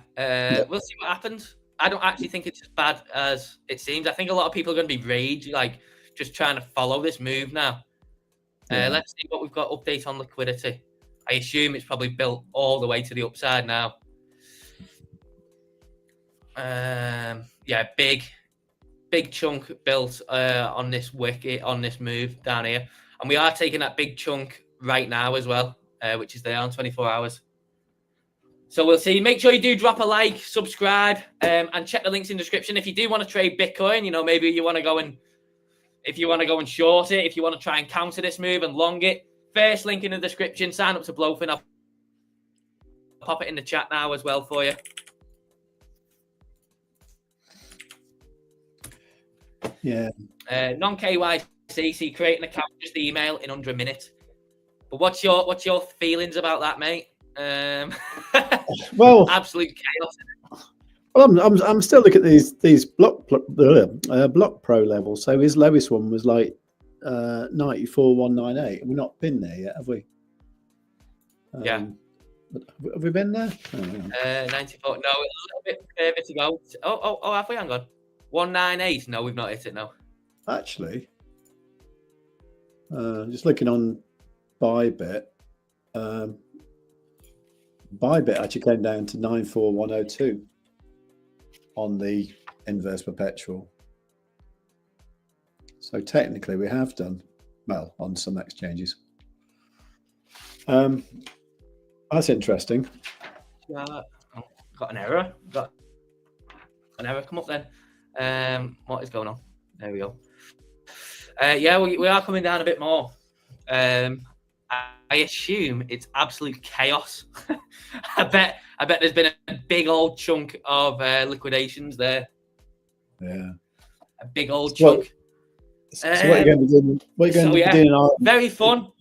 we'll see what happens. I don't actually think it's as bad as it seems. I think a lot of people are going to be rage, like just trying to follow this move now. Let's see what we've got. Update on liquidity. I assume it's probably built all the way to the upside now. Yeah, big chunk built on this wicket, on this move down here. And we are taking that big chunk right now as well, which is there on 24 hours. So we'll see. Make sure you do drop a like, subscribe, and check the links in the description. If you do want to trade Bitcoin, maybe you want to go and, if you want to go and short it, if you want to try and counter this move and long it, first link in the description. Sign up to BLOFIN. I'll pop it in the chat now as well for you. Yeah. Non-KYC, so you create an account, just email in under a minute. But what's your feelings about that, mate? Well, absolute chaos. Well, I'm still looking at these block pro levels. So his lowest one was like 94,198. We've not been there yet, have we? Yeah. Have we been there? 94. No, a little bit further to go. Oh, have we? Hang on. 198. No, we've not hit it. No. Actually, just looking on Bybit. Bybit actually came down to 94,102 on the inverse perpetual. So technically we have done well on some exchanges. That's interesting. Got an error. Got an error. Come up then. What is going on? There we go. Yeah, we are coming down a bit more. I assume it's absolute chaos. I bet there's been a big old chunk of liquidations there. Yeah, a big old chunk. So what are you going to be doing? What are you going to be doing in Ireland? Very fun.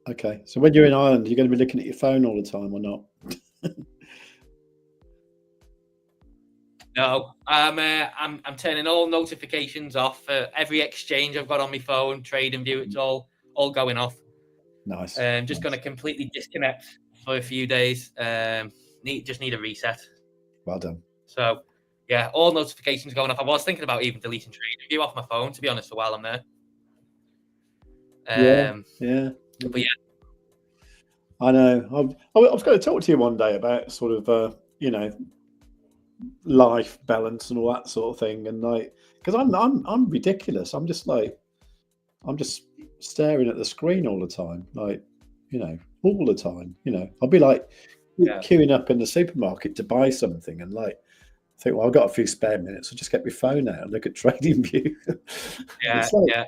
Okay, so when you're in Ireland, you're going to be looking at your phone all the time, or not? No, I'm turning all notifications off. Every exchange I've got on my phone, Trading View, it's all going off. Nice. Just going to completely disconnect for a few days. Just need a reset. Well done. So, Yeah, all notifications going off. I was thinking about even deleting TradingView off my phone, to be honest, while I'm there. Yeah. But yeah, I know. I was going to talk to you one day about sort of, life balance and all that sort of thing, and like, because I'm ridiculous. I'm just staring at the screen all the time, like, all the time. I'll be like queuing up in the supermarket to buy something, and like think, well, I've got a few spare minutes. I'll just get my phone out and look at TradingView. It's like,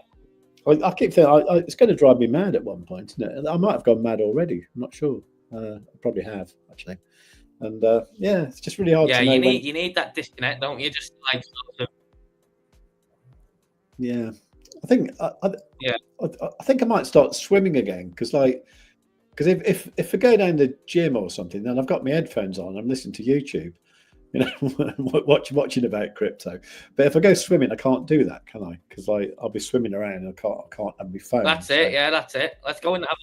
I keep thinking it's going to drive me mad at one point, isn't it? I might have gone mad already. I'm not sure. I probably have, actually. And it's just really hard to know. You need that disconnect, don't you? Just like yeah, I think I think I might start swimming again, because if I go down the gym or something, then I've got my headphones on. I'm listening to YouTube, watching about crypto. But if I go swimming, I can't do that, can I? Because I'll be swimming around and I can't have my phone. That's it. Yeah, that's it. Let's go and have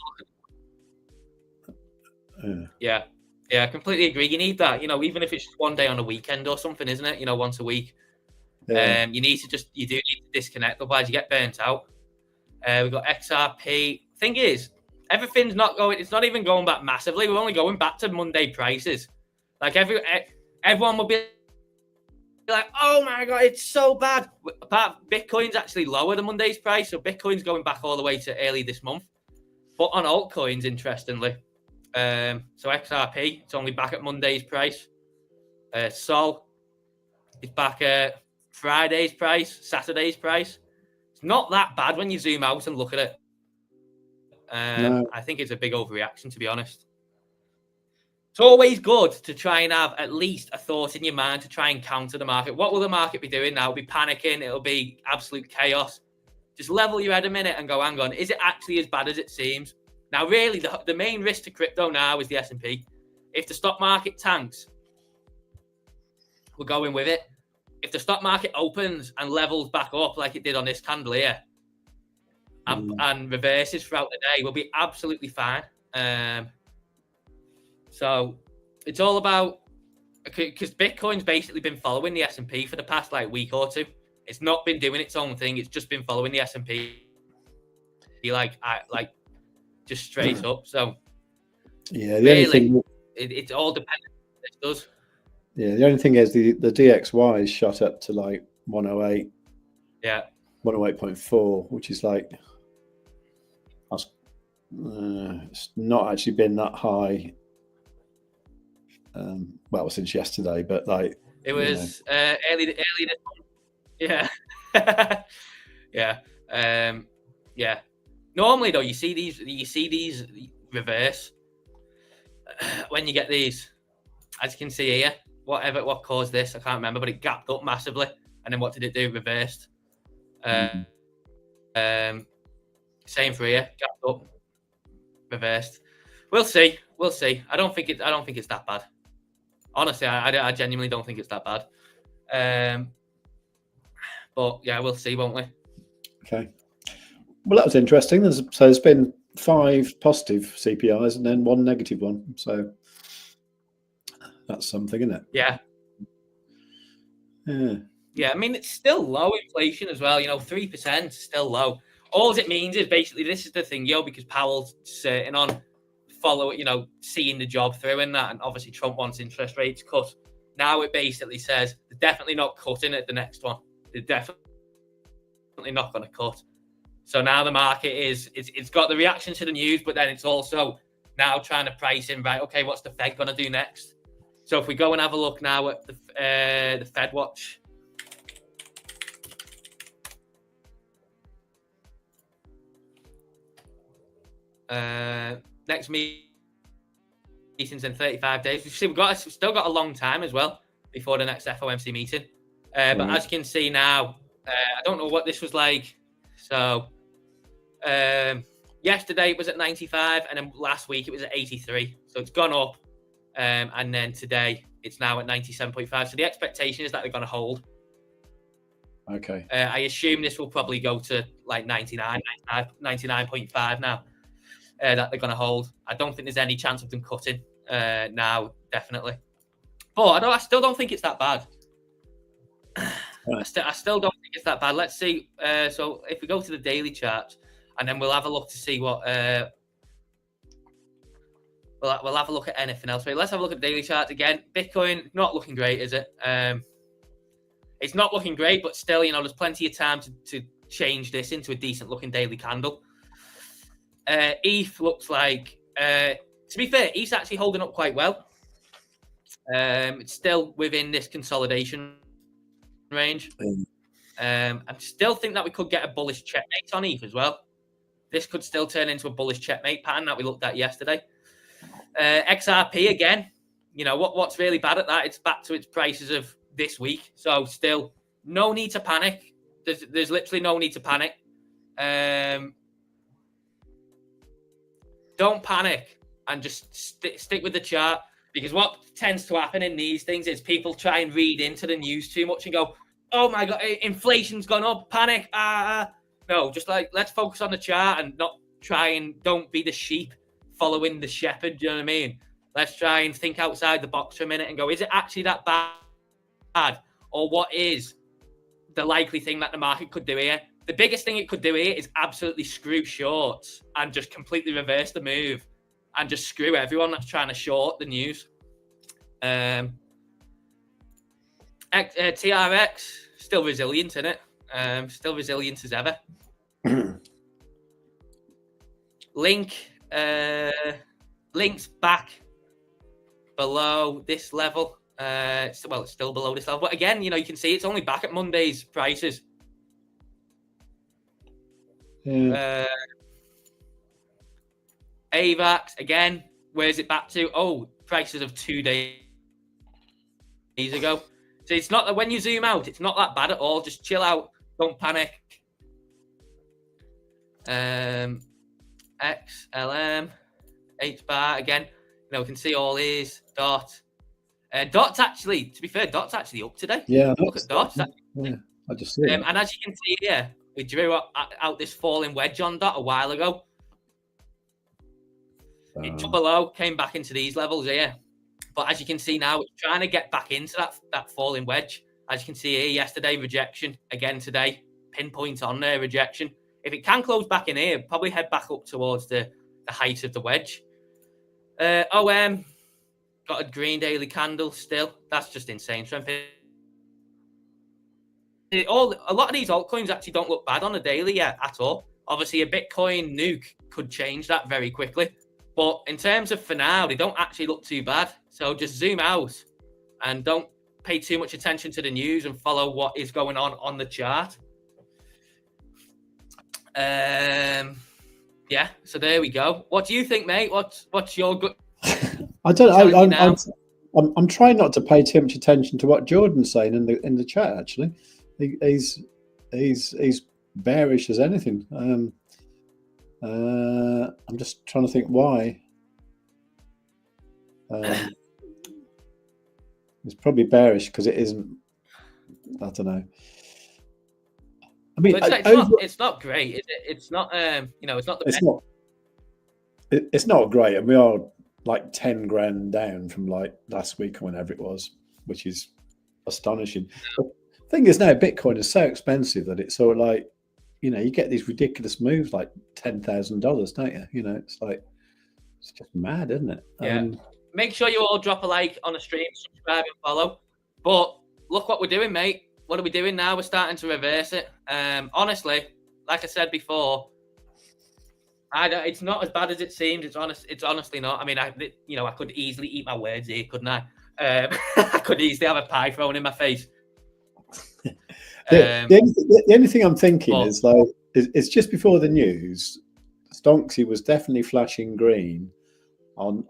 a look. Yeah, I completely agree. You need that, even if it's just one day on a weekend or something, isn't it? Once a week. Yeah. You do need to disconnect, otherwise you get burnt out. We've got XRP. Thing is, everything's not going. It's not even going back massively. We're only going back to Monday prices. Like everyone will be like, "Oh my god, it's so bad." Bitcoin's actually lower than Monday's price, so Bitcoin's going back all the way to early this month. But on altcoins, interestingly, so XRP, it's only back at Monday's price. Sol is back at Friday's price, Saturday's price. It's not that bad when you zoom out and look at it. No. I think it's a big overreaction, to be honest. It's always good to try and have at least a thought in your mind to try and counter the market. What will the market be doing now? It'll be panicking. It'll be absolute chaos. Just level your head a minute and go, hang on, is it actually as bad as it seems? Now, really, the main risk to crypto now is the S&P. If the stock market tanks, we're going with it. If the stock market opens and levels back up like it did on this candle here and reverses throughout the day, we'll be absolutely fine. So it's all about, because Bitcoin's basically been following the S&P for the past week or two. It's not been doing its own thing. It's just been following the S&P, just straight up. So yeah, it's all dependent on what it does. Yeah, the only thing is the DXY is shot up to 108. Yeah. 108.4, which is it's not actually been that high. Well, since yesterday, but it was early this month. Yeah. Yeah. Normally though, you see these reverse when you get these, as you can see here. What caused this, I can't remember, but it gapped up massively, and then what did it do? Reversed. Same for here, gapped up, reversed. We'll see. I don't think it's that bad. Honestly, I genuinely don't think it's that bad. But yeah, we'll see, won't we? Okay. Well, that was interesting. There's been 5 positive CPIs and then 1 negative one. So that's something, isn't it? Yeah. Yeah, I mean, it's still low inflation as well. 3% is still low. All it means is basically, this is the thing, because Powell's certain on seeing the job through and that, and obviously Trump wants interest rates cut. Now it basically says they're definitely not cutting at the next one. They're definitely not going to cut. So now the market it's got the reaction to the news, but then it's also now trying to price in, right, okay, what's the Fed going to do next? So if we go and have a look now at the Fed Watch. Next meeting's in 35 days. We've still got a long time as well before the next FOMC meeting. But as you can see now, I don't know what this was like. So yesterday it was at 95, and then last week it was at 83. So it's gone up. And then today it's now at 97.5. So the expectation is that they're going to hold. Okay. I assume this will probably go to 99.5 now. That they're going to hold. I don't think there's any chance of them cutting now, definitely. But I still don't think it's that bad. I still don't think it's that bad. Let's see. So if we go to the daily chart, and then we'll have a look to see what we'll have a look at anything else. But let's have a look at the daily chart again. Bitcoin not looking great, is it? It's not looking great, but still, there's plenty of time to change this into a decent looking daily candle. ETH looks like, to be fair, ETH's actually holding up quite well. It's still within this consolidation range. I still think that we could get a bullish checkmate on ETH as well. This could still turn into a bullish checkmate pattern that we looked at yesterday. XRP again, what's really bad at that? It's back to its prices of this week. So still no need to panic. There's literally no need to panic. Don't panic and just stick with the chart, because what tends to happen in these things is people try and read into the news too much and go, oh my God, inflation's gone up, panic. No, just let's focus on the chart and not don't be the sheep following the shepherd. Do you know what I mean? Let's try and think outside the box for a minute and go, is it actually that bad? Or what is the likely thing that the market could do here? The biggest thing it could do here is absolutely screw shorts and just completely reverse the move and just screw everyone that's trying to short the news. TRX, still resilient, isn't it? Still resilient as ever. Link's back below this level. It's still below this level. But again, you can see it's only back at Monday's prices. Yeah. AVAX, again, where's it back to? Oh, prices of 2 days ago. So it's not that when you zoom out, it's not that bad at all. Just chill out. Don't panic. XLM, H-bar, again, we can see all these. Dot's actually, to be fair, Dot's actually up today. Yeah. Look at Dot. Yeah, I just see it. And as you can see here, we drew out this falling wedge on Dot a while ago. It dropped below, came back into these levels here. But as you can see now, it's trying to get back into that falling wedge. As you can see here, yesterday, rejection. Again today, pinpoint on there, rejection. If it can close back in here, probably head back up towards the height of the wedge. OM, got a green daily candle still. That's just insane. A lot of these altcoins actually don't look bad on a daily yet at all. Obviously, a Bitcoin nuke could change that very quickly. But in terms of for now, they don't actually look too bad. So just zoom out and don't pay too much attention to the news and follow what is going on the chart. Yeah, so there we go. What do you think, mate? What's your good? I don't know. I'm trying not to pay too much attention to what Jordan's saying in the chat. Actually, he's bearish as anything. I'm just trying to think why. It's probably bearish because it isn't. I don't know. I mean, it's not great, is it? It's not. It's not the best. It's not great, and we are like 10 grand down from like last week or whenever it was, which is astonishing. The thing is now, Bitcoin is so expensive that it's sort of like, you get these ridiculous moves like $10,000, don't you? It's just mad, isn't it? Yeah. Make sure you all drop a like on the stream, subscribe and follow. But look what we're doing, mate. What are we doing now? We're starting to reverse it. Honestly, like I said before, it's not as bad as it seems. It's honestly not. I mean, I could easily eat my words here, couldn't I? I could easily have a pie thrown in my face. The only thing I'm thinking is it's just before the news. Stonksy was definitely flashing green on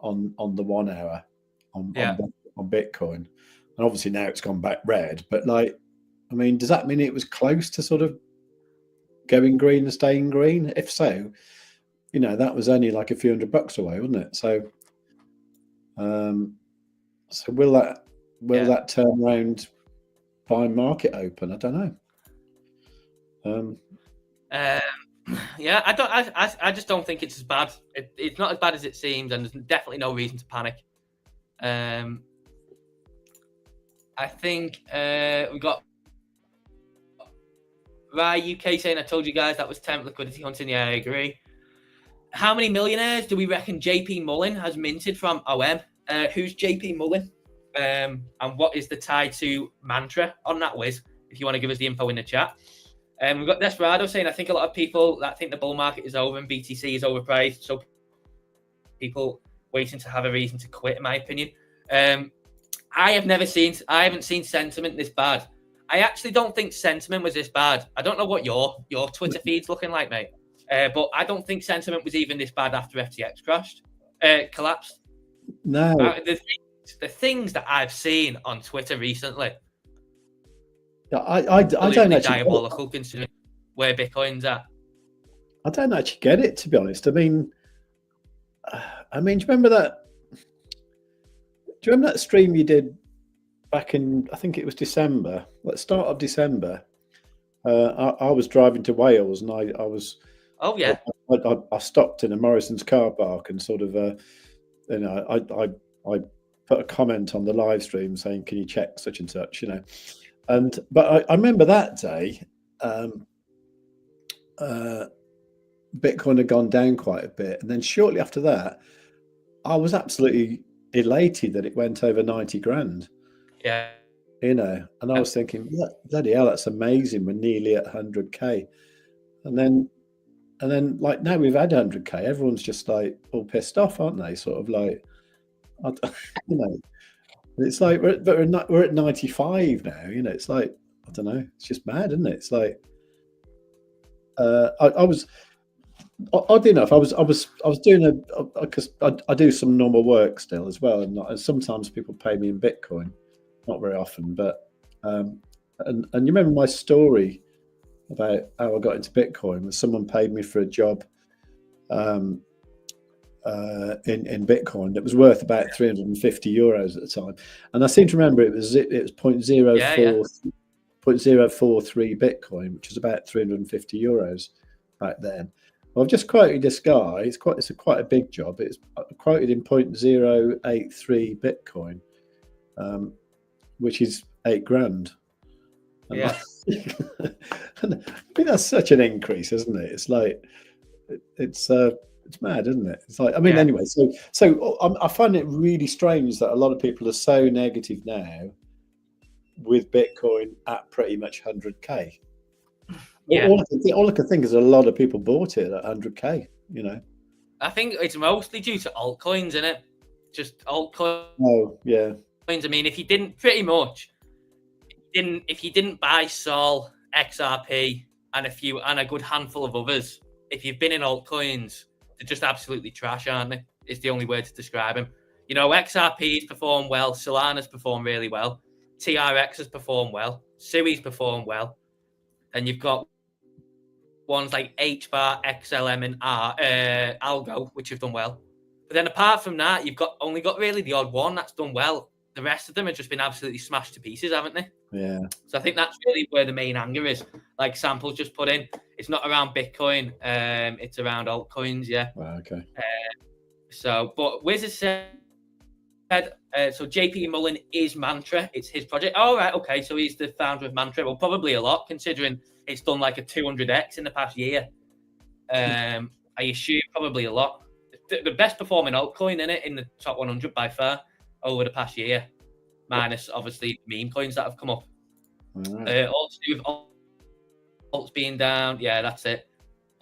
the 1 hour on Bitcoin, and obviously now it's gone back red. But does that mean it was close to sort of going green and staying green? If so, that was only like a few $100 away, wasn't it? So, will that turn around by market open? I don't know. Yeah, I just don't think it's as bad. It's not as bad as it seems, and there's definitely no reason to panic. I think we got Right, UK saying, I told you guys that was temp liquidity hunting. Yeah, I agree. How many millionaires do we reckon JP Mullen has minted from OM? Who's JP Mullen? And what is the tie to mantra on that whiz? If you want to give us the info in the chat. We've got Desperado saying, I think a lot of people that think the bull market is over and BTC is overpriced. So people waiting to have a reason to quit, in my opinion. I haven't seen sentiment this bad. I actually don't think sentiment was this bad. I don't know what your Twitter feed's looking like, mate. But I don't think sentiment was even this bad after FTX collapsed. No. The things that I've seen on Twitter recently, I don't actually diabolical considering where Bitcoin's at. I don't actually get it, to be honest. I mean, do you remember that? Do you remember that stream you did back in, I think it was December, at the start of December? I was driving to Wales, and I was. Oh yeah. I stopped in a Morrison's car park and sort of, I put a comment on the live stream saying, "Can you check such and such?" But I remember that day, Bitcoin had gone down quite a bit, and then shortly after that, I was absolutely elated that it went over 90 grand. Yeah. And I was thinking, bloody hell, that's amazing. We're nearly at 100k, and then like now we've had 100k. Everyone's just like all pissed off, aren't they? Sort of like, it's like we're at 95 now. It's like, I don't know. It's just mad, isn't it? It's like I was, oddly enough, I was doing because I do some normal work still as well, and sometimes people pay me in Bitcoin, not very often, but and you remember my story about how I got into Bitcoin was someone paid me for a job in Bitcoin that was worth about 350 euros at the time, and I seem to remember it was 0.04 0.043 Bitcoin, which is about 350 euros back then. Well, I've just quoted this guy. It's quite a big job. It's quoted in 0.083 Bitcoin, which is 8 grand. Yeah. I think that's such an increase, isn't it? It's like it's mad, isn't it? It's like, I mean, anyway. So I find it really strange that a lot of people are so negative now with Bitcoin at pretty much 100k. Yeah. All I can think is a lot of people bought it at 100k. I think it's mostly due to altcoins, isn't it? Just altcoins. Oh yeah. I mean, if you didn't buy Sol, XRP, and a good handful of others, if you've been in altcoins, they're just absolutely trash, aren't they? It's the only word to describe them. XRP's performed well, Solana's performed really well, TRX has performed well, Sui's performed well, and you've got ones like HBAR, XLM, and Algo, which have done well. But then apart from that, you've only got really the odd one that's done well. The rest of them have just been absolutely smashed to pieces, haven't they? Yeah. So I think that's really where the main anger is. Like Samples just put in, it's not around Bitcoin, it's around altcoins, yeah. Wow, okay. But Wiz has said, so JP Mullen is Mantra. It's his project. All right, okay. So he's the founder of Mantra. Well, probably a lot, considering it's done like a 200x in the past year. I assume probably a lot. The best performing altcoin in the top 100 by far over the past year, minus obviously meme coins that have come up. Right. All to do with alts being down. Yeah, that's it.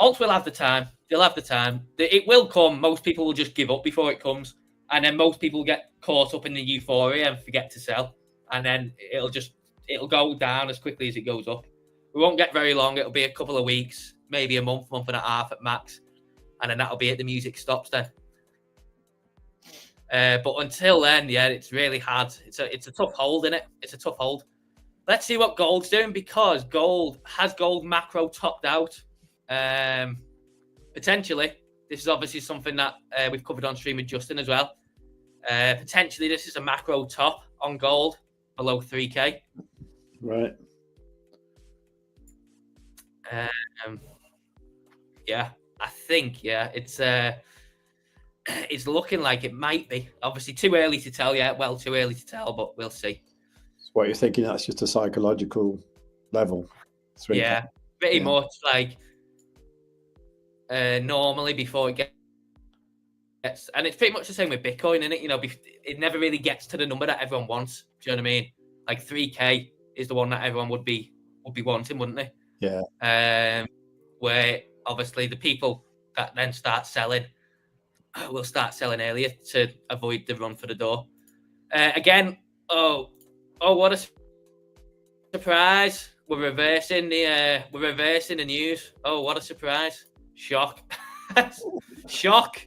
Alts will have the time. They'll have the time. It will come. Most people will just give up before it comes. And then most people get caught up in the euphoria and forget to sell. And then it'll go down as quickly as it goes up. We won't get very long. It'll be a couple of weeks, maybe a month and a half at max. And then that'll be it. The music stops then. But until then, yeah, it's really hard. It's a tough hold, isn't it? It's a tough hold. Let's see what gold's doing, because gold macro topped out. Potentially. This is obviously something that we've covered on stream with Justin as well. Potentially, this is a macro top on gold below 3K. Right. Yeah, I think, it's looking like it might be. Obviously, too early to tell yet. Well, too early to tell, but we'll see. So what you're thinking, that's just a psychological level. 3K. Yeah. pretty much like normally before it gets, and it's pretty much the same with Bitcoin, isn't it? You know, it never really gets to the number that everyone wants. Do you know what I mean? Like 3K is the one that everyone would be wanting, wouldn't they? Yeah. Where obviously the people that then start selling will start selling earlier to avoid the run for the door. Again, what a surprise! We're reversing the news. Oh, what a surprise! Shock, shock.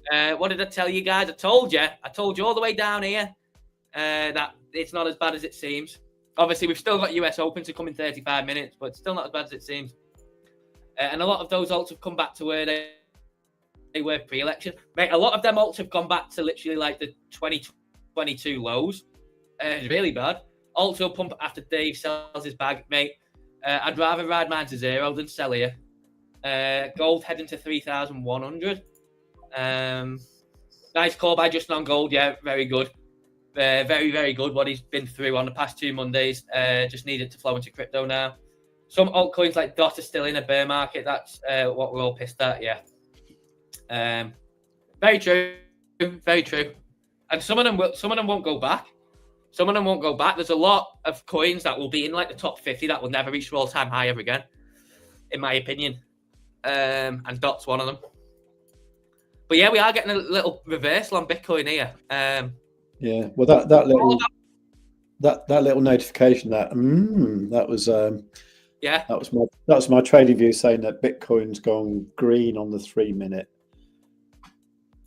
What did I tell you guys? I told you all the way down here that it's not as bad as it seems. Obviously, we've still got US Open to come in 35 minutes, but it's still not as bad as it seems. And a lot of those alts have come back to where they were pre-election. Mate, a lot of them alts have gone back to literally like the 2022 lows. It's really bad. Alts will pump after Dave sells his bag, mate. I'd rather ride mine to zero than sell here. Gold heading to 3,100. Nice call by Justin on gold. Yeah, very good. Very, very good what he's been through on the past 2 Mondays. Just needed to flow into crypto now. Some altcoins like DOT are still in a bear market. That's what we're all pissed at. Yeah. Very true. Very true. And some of them won't go back. Some of them won't go back. There's a lot of coins that will be in like the top 50 that will never reach all-time high ever again, in my opinion. And DOT's one of them. But yeah, we are getting a little reversal on Bitcoin here. Yeah. Well, that little notification that was yeah, that was my trading view saying that Bitcoin's gone green on the 3-minute.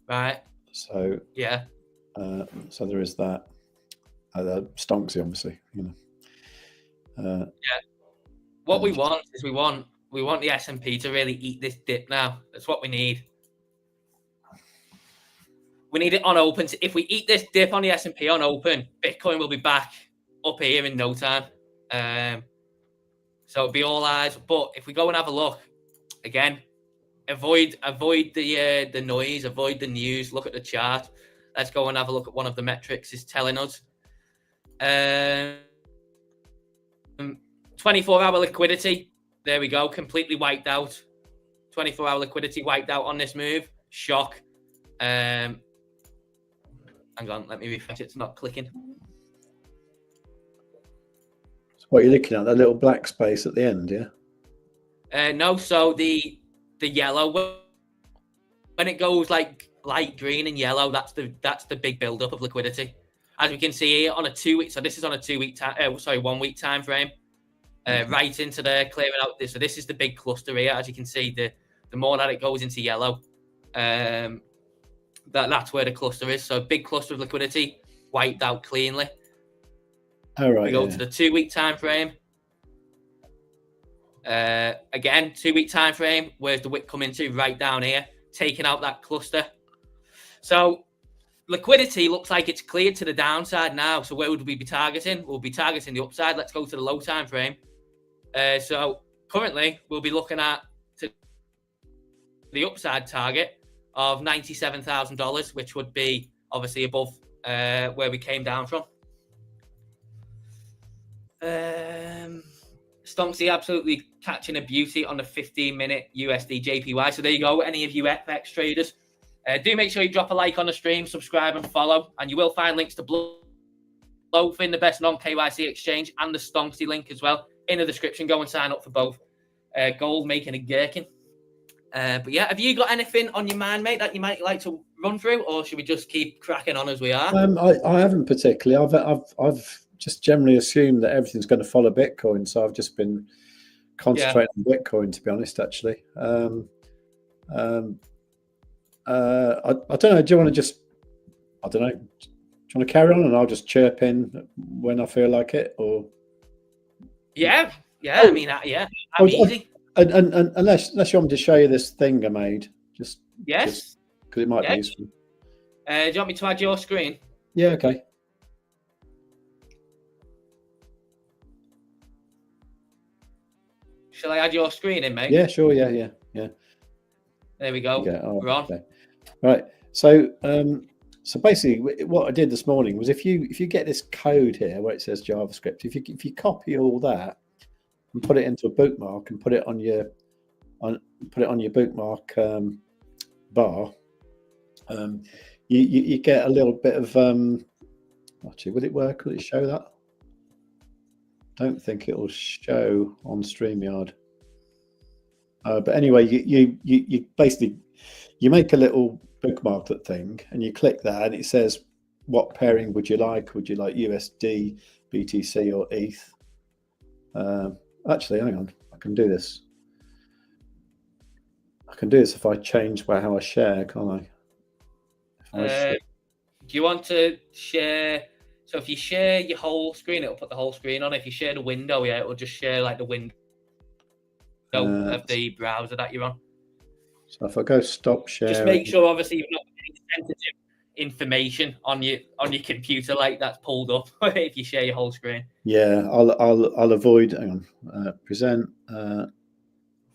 Right. So yeah. So there is that. Stonksy, obviously, you know. Yeah. What we want is we want the S&P to really eat this dip now. That's what we need. We need it on open. If we eat this dip on the S&P on open, Bitcoin will be back up here in no time. So it'll be all eyes. But if we go and have a look, again, avoid the noise, avoid the news, look at the chart. Let's go and have a look at one of the metrics it's telling us. 24-hour liquidity. There we go. Completely wiped out. 24-hour liquidity wiped out on this move. Shock. Hang on, let me refresh. It's not clicking. So what you're looking at, that little black space at the end, yeah? No, so the yellow, when it goes like light green and yellow, that's the big buildup of liquidity. As we can see here on a 2 week, so this is on a 1 week time frame, right into there, clearing out this. So this is the big cluster here. As you can see, the more that it goes into yellow, that's where the cluster is. So big cluster of liquidity wiped out cleanly. All right. We go to the 2 week time frame. Again, 2 week time frame. Where's the wick come into? Right down here, taking out that cluster. So liquidity looks like it's cleared to the downside now. So where would we be targeting? We'll be targeting the upside. Let's go to the low time frame. So currently we'll be looking at the upside target of $97,000, which would be obviously above where we came down from. Stonksy absolutely catching a beauty on the 15-minute USD JPY. So there you go. Any of you FX traders, do make sure you drop a like on the stream, subscribe and follow. And you will find links to BLOFIN, the best non-KYC exchange, and the Stonksy link as well in the description. Go and sign up for both. Gold making a gherkin. But yeah, have you got anything on your mind, mate, that you might like to run through, or should we just keep cracking on as we are? I haven't particularly. I've just generally assumed that everything's going to follow Bitcoin, so I've just been concentrating on Bitcoin, to be honest. Actually, I don't know. Do you want to just? I don't know. Do you want to carry on, and I'll just chirp in when I feel like it, or? Yeah. I mean, yeah. I'm easy. And unless you want me to show you this thing I made, just yes, because it might be useful. Do you want me to add your screen? Yeah, okay. Shall I add your screen in, mate? Yeah, sure. Yeah. There we go. Okay. We're on. Okay. Right. So basically, what I did this morning was if you get this code here where it says JavaScript, if you copy all that and put it into a bookmark and put it on your bookmark bar, you get a little bit of actually, will it work? Will it show that? Don't think it will show on StreamYard. But anyway, you basically make a little bookmark that thing, and you click that, and it says, what pairing would you like? Would you like USD, BTC, or ETH? Actually, hang on, I can do this. I can do this if I change how I share, can't I? Do you want to share? So if you share your whole screen, it'll put the whole screen on. If you share the window, yeah, it'll just share like the window of the browser that you're on. So if I go stop sharing, just make sure obviously you've not got any sensitive information on your computer like that's pulled up if you share your whole screen. Yeah, I'll avoid. Hang on, present,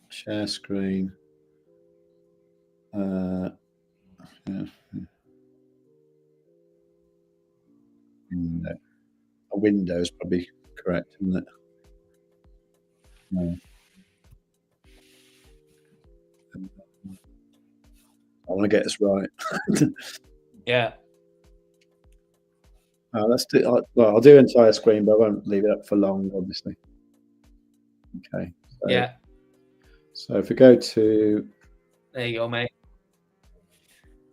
share screen. Yeah. No. A window is probably correct, isn't it? No. I want to get this right. Yeah. Let's do. I'll do entire screen, but I won't leave it up for long, obviously. Okay. So, yeah. So if we go to. There you go, mate.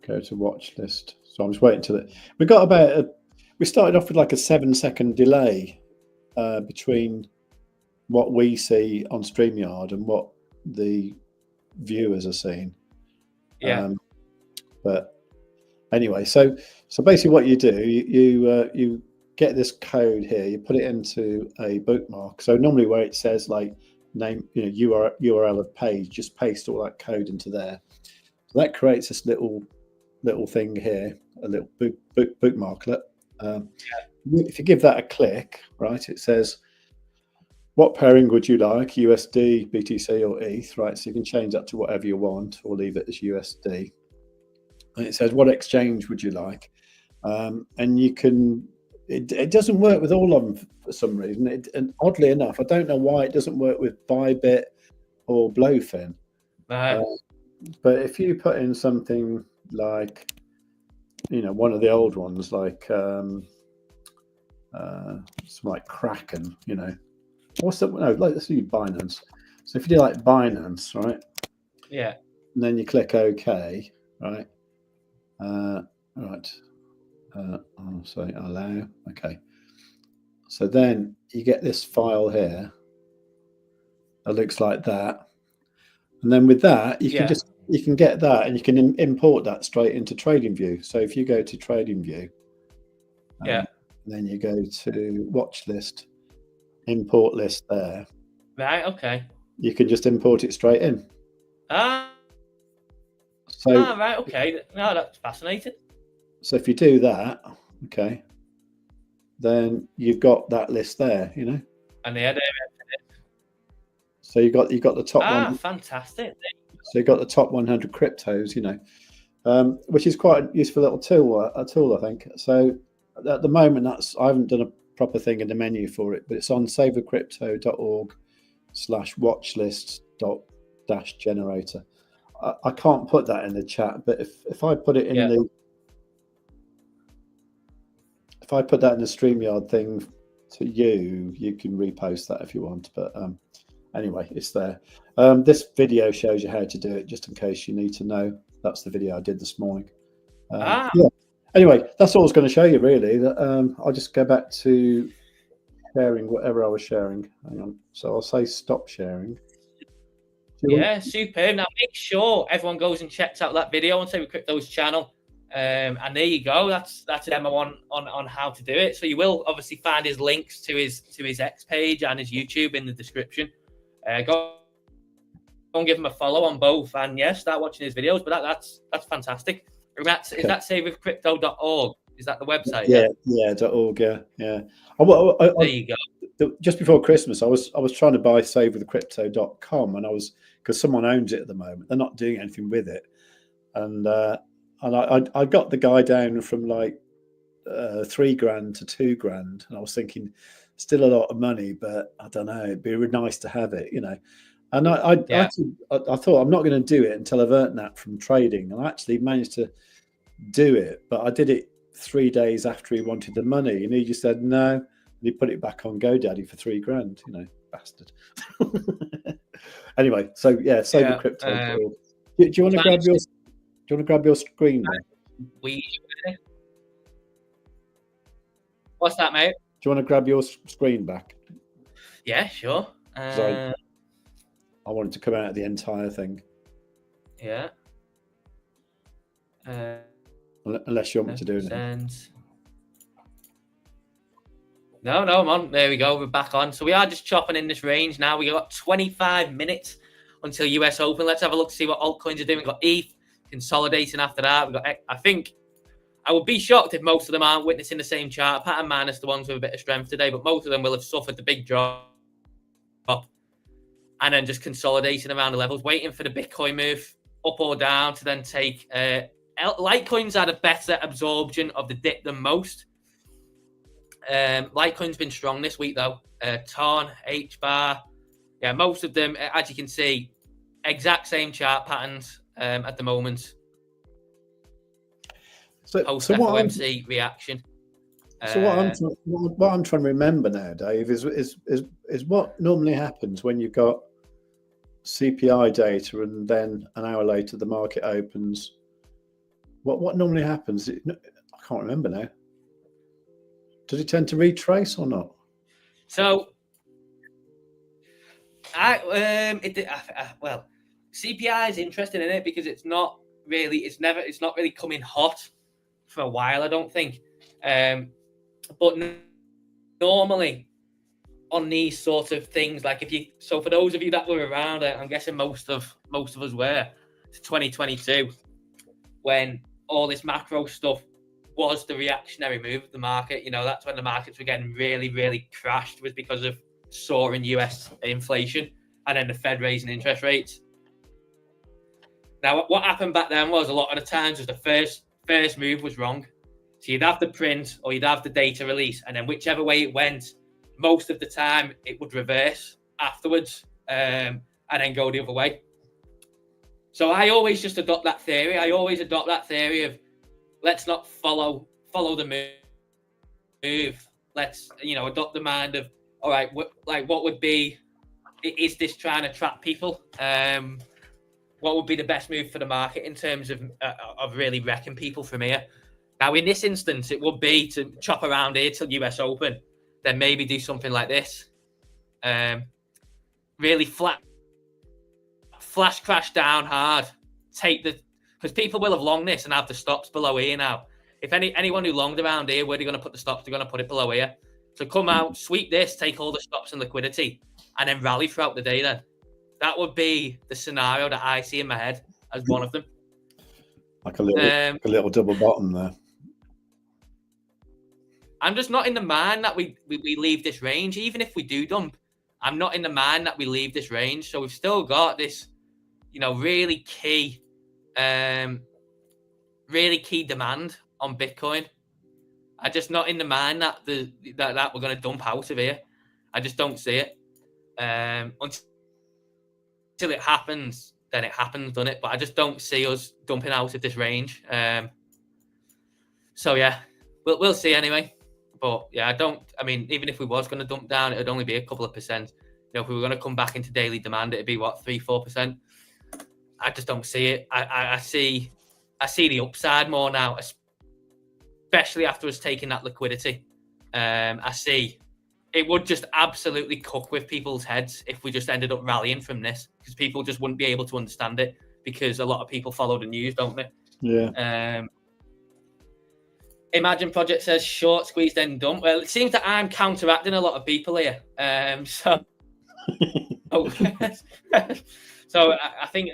Go to watch list. So I'm just waiting till it. We got about we started off with like a 7-second delay between what we see on StreamYard and what the viewers are seeing. Yeah. But anyway, so basically what you do, you get this code here, you put it into a bookmark. So normally where it says like name, URL of page, just paste all that code into there. So that creates this little thing here, a little bookmarklet. If you give that a click, right, it says, what pairing would you like, USD, BTC, or ETH, right? So you can change that to whatever you want or leave it as USD. And it says, what exchange would you like? And you can, it doesn't work with all of them for some reason. And oddly enough, I don't know why it doesn't work with Bybit or BLOFIN. But if you put in something like, one of the old ones, like some like Kraken, what's the let's do Binance. So if you do like Binance, right? Yeah. And then you click OK, right? Right. I'll say allow. Okay. So then you get this file here that looks like that, and then with that you can get that, and you can import that straight into TradingView. So if you go to TradingView, then you go to watch list, import list there. Right. Okay. You can just import it straight in. Right. Okay. No, that's fascinating. So if you do that, okay, then you've got that list there, And the so you got the top one. Fantastic. So you got the top 100 cryptos, which is quite a useful little tool, I think. So at the moment, I haven't done a proper thing in the menu for it, but it's on saveofcrypto.org/watchlist-generator. I can't put that in the chat, but if I put it in the StreamYard thing to you can repost that if you want. But anyway, it's there. This video shows you how to do it, just in case you need to know. That's the video I did this morning. Yeah. Anyway, that's all I was going to show you, really. I'll just go back to sharing whatever I was sharing. Hang on. So I'll say stop sharing. Yeah, superb. Now make sure everyone goes and checks out that video on Save Crypto's channel. And there you go. That's a demo on how to do it. So you will obviously find his links to his X page and his YouTube in the description. Go and give him a follow on both, and start watching his videos. But that's fantastic. Is that saveofcrypto.org? Is that the website? Yeah. .org. Yeah. There you go. Just before Christmas, I was trying to buy saveofcrypto.com, and because someone owns it at the moment. They're not doing anything with it, and I got the guy down from like $3,000 to $2,000, and I was thinking still a lot of money, but I don't know. It'd be really nice to have it, And I thought I'm not going to do it until I've earned that from trading, and I actually managed to do it. But I did it 3 days after he wanted the money, and he just said no, and he put it back on GoDaddy for $3,000. Bastard. Anyway, so yeah, save the crypto. Do you want to grab your? Do you want to grab your screen? What's that, mate? Do you want to grab your screen back? Yeah, sure. I wanted to come out of the entire thing. Yeah. Unless you want me to do it. No, I'm on. There we go. We're back on. So we are just chopping in this range now. We got 25 minutes until US Open. Let's have a look to see what altcoins are doing. We've got ETH consolidating after that. We've got, I think, I would be shocked if most of them aren't witnessing the same chart pattern, minus the ones with a bit of strength today, but most of them will have suffered the big drop and then just consolidating around the levels, waiting for the Bitcoin move up or down to then take. Litecoins had a better absorption of the dip than most. Litecoin's been strong this week though. Ton, H-bar, yeah, most of them, as you can see, exact same chart patterns at the moment. Post FOMC reaction. So what I'm trying to remember now, Dave, is what normally happens when you've got CPI data and then an hour later the market opens. What normally happens? I can't remember now. Does it tend to retrace or not? So, well, CPI is interesting in it because it's not really coming hot for a while, I don't think. But normally on these sort of things, like for those of you that were around, I'm guessing most of us were, to 2022, when all this macro stuff was the reactionary move of the market. That's when the markets were getting really, really crashed, was because of soaring US inflation and then the Fed raising interest rates. Now, what happened back then was a lot of the times was the first move was wrong. So you'd have the print or you'd have the data release, and then whichever way it went, most of the time it would reverse afterwards and then go the other way. So I always just adopt that theory. Of let's not follow the move. Let's adopt the mind of, all right, what would be? Is this trying to trap people? What would be the best move for the market in terms of really wrecking people from here? Now, in this instance, it would be to chop around here till US Open, then maybe do something like this. Really flash crash down hard. Because people will have longed this and have the stops below here now. If anyone who longed around here, where they're going to put the stops, they're going to put it below here. So come out, sweep this, take all the stops and liquidity, and then rally throughout the day then. That would be the scenario that I see in my head as one of them. Like a little double bottom there. I'm just not in the mind that we leave this range. Even if we do dump, I'm not in the mind that we leave this range. So we've still got this, really key demand on Bitcoin. I'm just not in the mind that we're going to dump out of here. I just don't see it. Until it happens, then it happens, doesn't it? But I just don't see us dumping out of this range. So yeah, we'll see anyway. But yeah, even if we was going to dump down, it would only be a couple of percent. If we were going to come back into daily demand, it'd be 3-4%. I just don't see it. I see the upside more now, especially after us taking that liquidity. I see it would just absolutely cook with people's heads if we just ended up rallying from this, because people just wouldn't be able to understand it, because a lot of people follow the news, don't they? Yeah. Imagine Project says short squeeze then dump. Well, it seems that I'm counteracting a lot of people here. So I think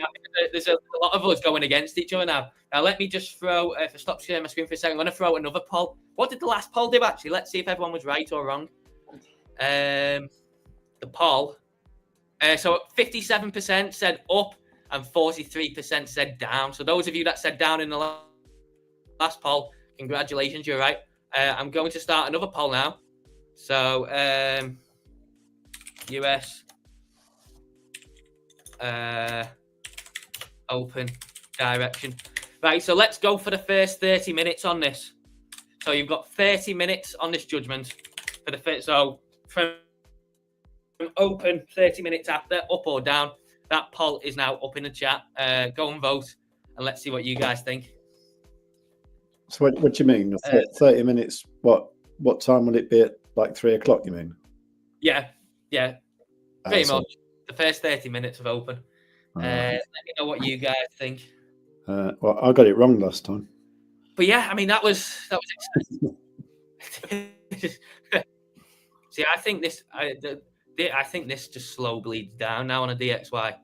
there's a lot of us going against each other now. Now let me just throw, if I stop sharing my screen for a second, I'm going to throw another poll. What did the last poll do actually? Let's see if everyone was right or wrong. The poll. So 57% said up and 43% said down. So those of you that said down in the last poll, congratulations, you're right. I'm going to start another poll now. So US open direction. Right, so let's go for the first 30 minutes on this. So you've got 30 minutes on this judgment for the first. So from open, 30 minutes after, up or down. That poll is now up in the chat. Go and vote, and let's see what you guys think. So what do you mean? 30 minutes? What time will it be at? Like 3 o'clock? You mean? Yeah. Pretty much the first 30 minutes of open. Let me know what you guys think. Well, I got it wrong last time. But yeah, I mean that was. See, I think this. I think this just slow bleeds down now on a DXY.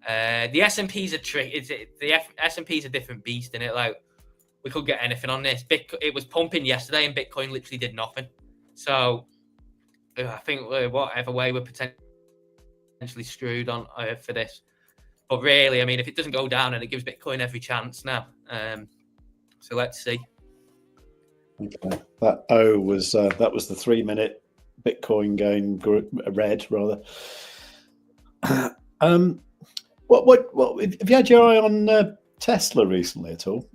The S&P's a trick. The S&P's a different beast, isn't it? Like we could get anything on this. It was pumping yesterday, and Bitcoin literally did nothing. So I think whatever way we're potentially screwed on for this. But really, I mean, if it doesn't go down, and it gives Bitcoin every chance now. So let's see. Okay, that O was that was the 3 minute Bitcoin going red rather. What have you had your eye on Tesla recently at all?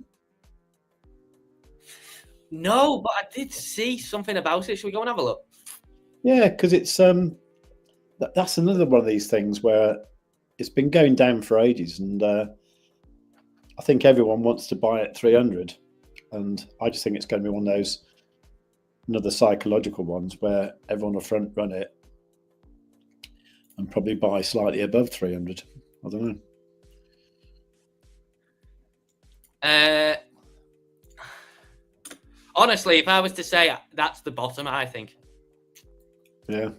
No, but I did see something about it. Should we go and have a look? Yeah, because it's that's another one of these things where it's been going down for ages, and I think everyone wants to buy at 300, and I just think it's going to be one of those another psychological ones where everyone will front run it and probably buy slightly above 300. I don't know. Honestly, if I was to say that's the bottom, I think. Yeah.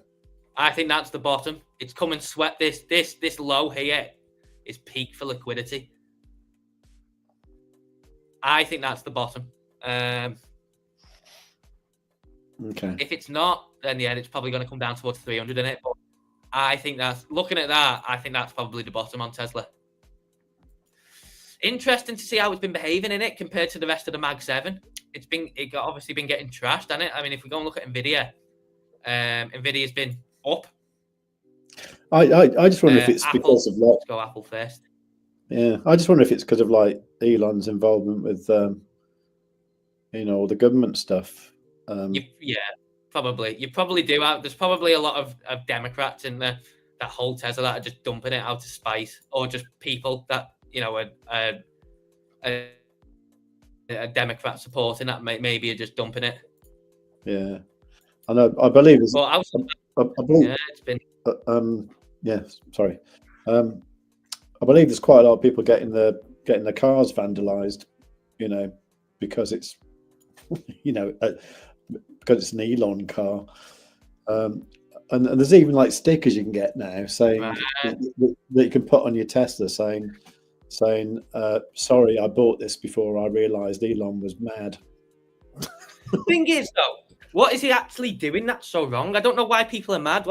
I think that's the bottom. It's come and swept this low here is peak for liquidity. I think that's the bottom. Okay. If it's not, then yeah, it's probably going to come down towards 300 in it. But I think that's looking at that. I think that's probably the bottom on Tesla. Interesting to see how it's been behaving in it compared to the rest of the Mag 7. It obviously been getting trashed, hasn't it? I mean, if we go and look at Nvidia, Nvidia's been up. I just wonder if it's Apple, because of let's go Apple first. Yeah, I just wonder if it's because of like Elon's involvement with all the government stuff. Yeah, probably. You probably do. There's probably a lot of Democrats in that whole Tesla that are just dumping it out of spite, or just people that a Democrat supporting that maybe are just dumping it. Yeah, I know. I believe it's. But I believe, yeah, it's been. Yeah, sorry. I believe there's quite a lot of people getting the cars vandalized, because it's, because it's an Elon car, and there's even like stickers you can get now saying that you can put on your Tesla saying, sorry, I bought this before I realised Elon was mad. The thing is, though, what is he actually doing that's so wrong? I don't know why people are mad.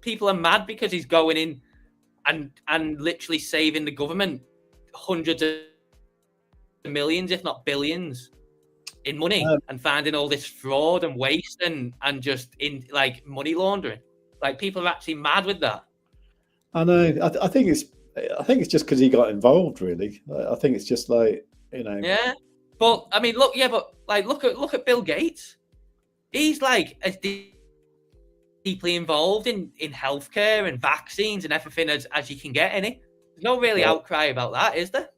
People are mad because he's going in and literally saving the government hundreds of millions, if not billions, in money, and finding all this fraud and waste and just in like money laundering. Like, people are actually mad with that. I know. I think it's just because he got involved. Really, I think it's just like Yeah, but I mean, look at Bill Gates. He's like as deeply involved in healthcare and vaccines and everything as you can get, innit? There's no really outcry about that, is there?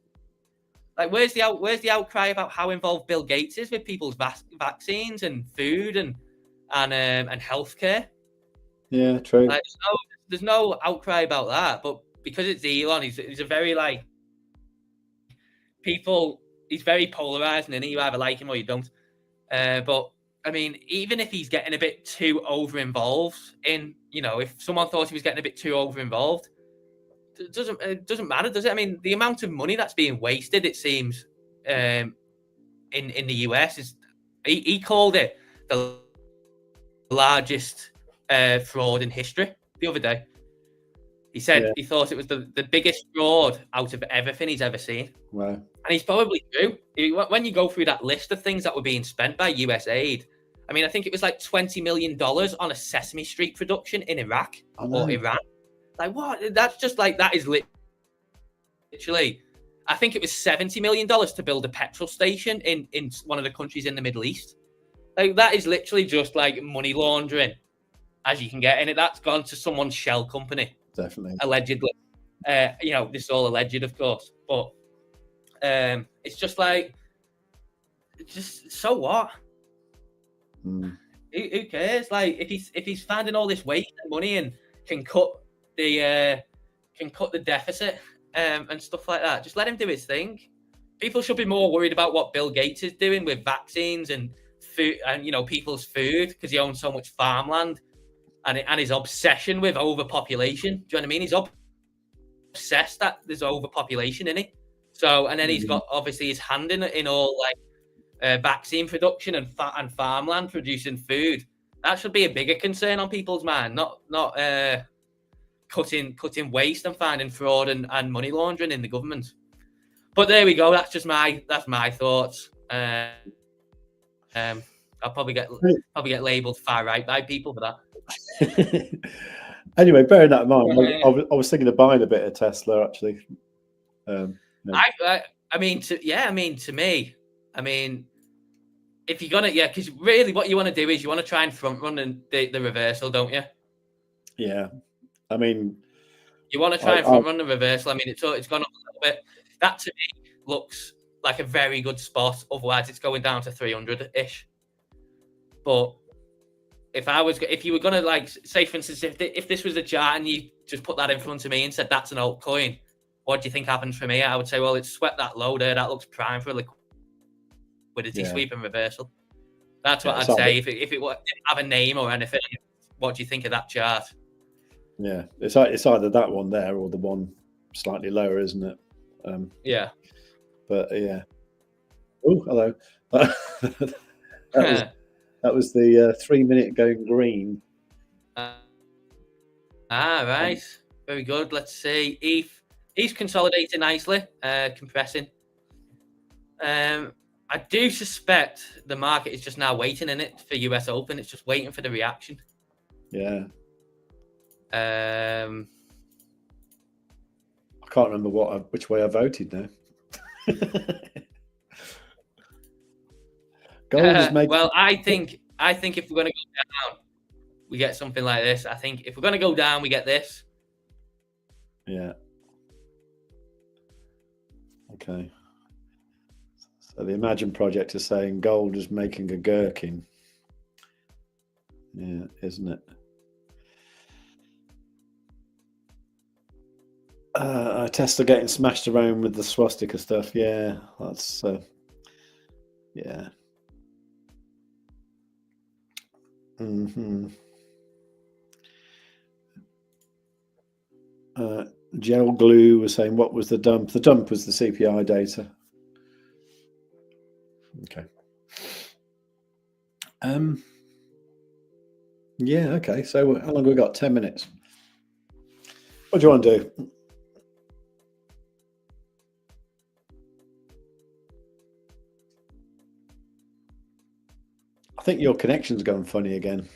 Like, where's the outcry about how involved Bill Gates is with people's vaccines and food and healthcare? Yeah, true. Like, there's no outcry about that, but because it's Elon, he's a very he's very polarizing, and you either like him or you don't. But I mean, even if he's getting a bit too over-involved in, if someone thought he was getting a bit too over-involved, it doesn't matter, does it? I mean, the amount of money that's being wasted, it seems, in the US is, he called it the largest fraud in history the other day. He said he thought it was the biggest fraud out of everything he's ever seen. Wow. And he's probably true. When you go through that list of things that were being spent by US aid, I mean, I think it was like $20 million on a Sesame Street production in Iraq or Iran. Like, what? That's just like, that is literally, I think it was $70 million to build a petrol station in one of the countries in the Middle East. Like, that is literally just like money laundering as you can get. And that's gone to someone's shell company. Definitely. Allegedly. You know, this is all alleged, of course. But it's just like, just so what? Mm. Who cares? Like, if he's finding all this waste and money and can cut the deficit and stuff like that, just let him do his thing. People should be more worried about what Bill Gates is doing with vaccines and food and, you know, people's food, because he owns so much farmland, and his obsession with overpopulation. Do you know what I mean? He's obsessed that there's overpopulation in it. So, and then he's got obviously his hand in all like vaccine production and farmland producing food. That should be a bigger concern on people's mind, not cutting waste and finding fraud and money laundering in the government. But there we go. That's my thoughts. I'll probably get labelled far right by people for that. Anyway, bearing that in mind, I was thinking of buying a bit of Tesla actually. To me, if you're gonna, because really what you want to do is you want to try and front run the reversal, don't you? Yeah, I mean, you want to try and front run the reversal. I mean, it's gone up a little bit. That to me looks like a very good spot. Otherwise, it's going down to 300-ish. But if you were gonna, like, say for instance, if this was a chart and you just put that in front of me and said that's an altcoin, what do you think happens for me? I would say, well, it's swept that low there. That looks prime for a liquidity sweep and reversal. That's what I'd say. If it didn't have a name or anything, what do you think of that chart? Yeah, it's either that one there or the one slightly lower, isn't it? Yeah. But yeah. Oh, hello. That was the 3 minute going green. Right. Very good. Let's see. ETH consolidating nicely, compressing. I do suspect the market is just now waiting in it for US Open. It's just waiting for the reaction. Yeah. I can't remember which way I voted now. Gold is making... Well, I think if we're going to go down, we get something like this. I think if we're going to go down, we get this. Yeah. Okay. So the Imagine project is saying gold is making a gherkin. Yeah, isn't it? Tesla getting smashed around with the swastika stuff. Yeah, that's yeah. Gel Glue was saying, what was the dump? The dump was the CPI data. Okay. Yeah, okay. So how long have we got? 10 minutes. What do you want to do? I think your connection's gone funny again.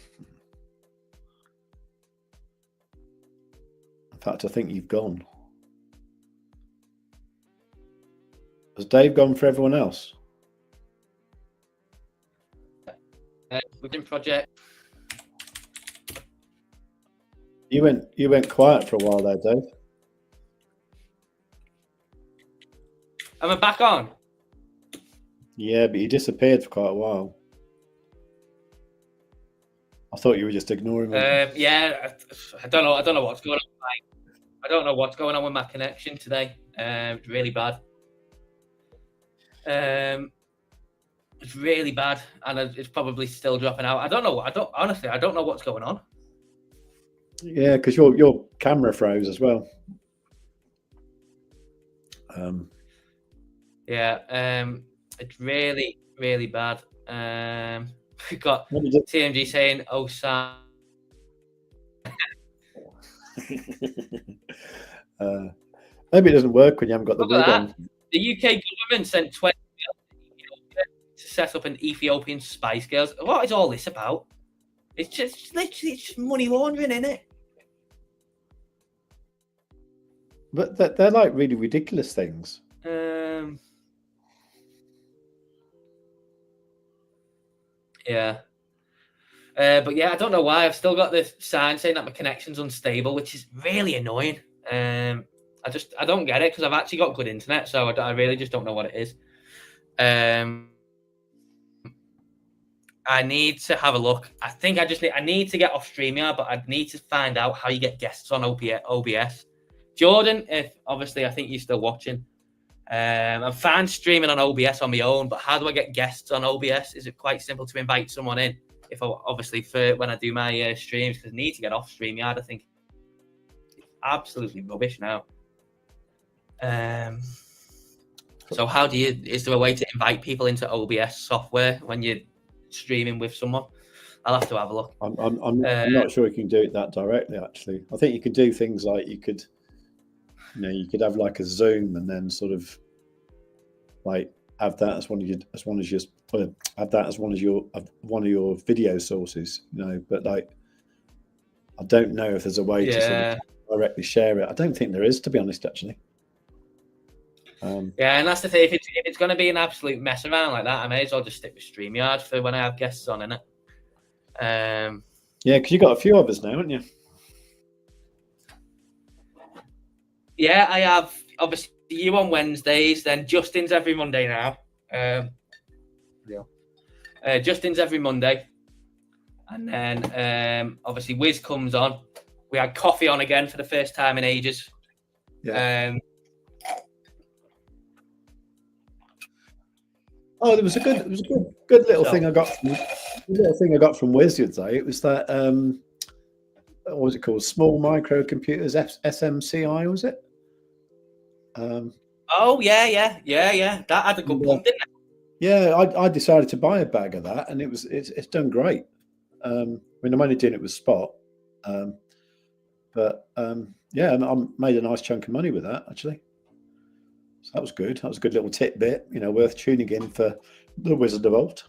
In fact, I think you've gone. Has Dave gone for everyone else? Within project. You went quiet for a while there, Dave. Am I back on? Yeah, but you disappeared for quite a while. I thought you were just ignoring me. Yeah, I don't know what's going on. I don't know what's going on with my connection today. It's really bad. It's really bad, and it's probably still dropping out. I don't know what's going on. Yeah, because your camera froze as well. It's really, really bad. We got TMG saying, "Oh, Sam." Maybe it doesn't work when you haven't got the wig on. The UK government sent 20 million to set up an Ethiopian spice girls. What is all this about? It's just literally it's just money laundering, isn't it? But they're like really ridiculous things. Yeah. But yeah, I don't know why. I've still got the sign saying that my connection's unstable, which is really annoying. I don't get it because I've actually got good internet, so I really just don't know what it is. I need to have a look. I think I need to get off StreamYard, but I need to find out how you get guests on OBS. Jordan, if obviously I think you're still watching. I'm fine streaming on OBS on my own, but how do I get guests on OBS? Is it quite simple to invite someone in? If I obviously for when I do my streams, because I need to get off StreamYard. I think it's absolutely rubbish now. So how do you? Is there a way to invite people into OBS software when you're streaming with someone? I'll have to have a look. I'm not sure you can do it that directly. Actually, I think you could do things like you could have like a Zoom and then sort of like have that as one of your video sources, but like I don't know if there's a way to sort of directly share it. I don't think there is, to be honest, actually. And that's the thing. If it's going to be an absolute mess around like that, I may as well just stick with StreamYard for when I have guests on, innit? Yeah, because you've got a few of us now, haven't you? Yeah, I have. Obviously, you on Wednesdays, then Justin's every Monday now. Justin's every Monday. And then, obviously, Wiz comes on. We had Coffee on again for the first time in ages. Yeah. There was a good little thing I got from Wiz the other day. It was that what was it called? Small microcomputers, SMCI, was it? Oh yeah. That had a good pump, didn't it? Yeah, I decided to buy a bag of that, and it's done great. I mean, I'm only doing it with spot, but yeah, I made a nice chunk of money with that actually. So that was good. That was a good little tidbit, worth tuning in for the Wizard of Oz.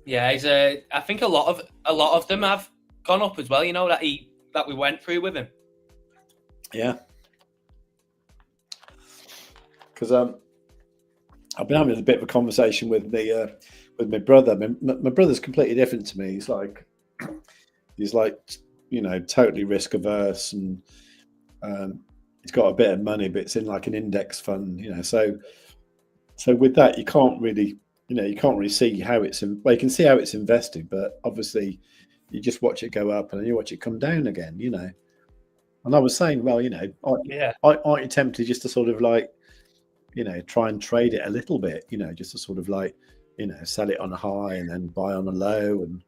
Yeah, he's I think a lot of them have gone up as well. That we went through with him. Yeah, because I've been having a bit of a conversation with my brother. My brother's completely different to me. He's like totally risk averse, and he's got a bit of money, but it's in like an index fund, So with that, you can't really see how it's you can see how it's invested, but obviously you just watch it go up and then you watch it come down again, And I was saying, well, aren't you tempted just to sort of like, try and trade it a little bit, just to sort of like, sell it on a high and then buy on a low and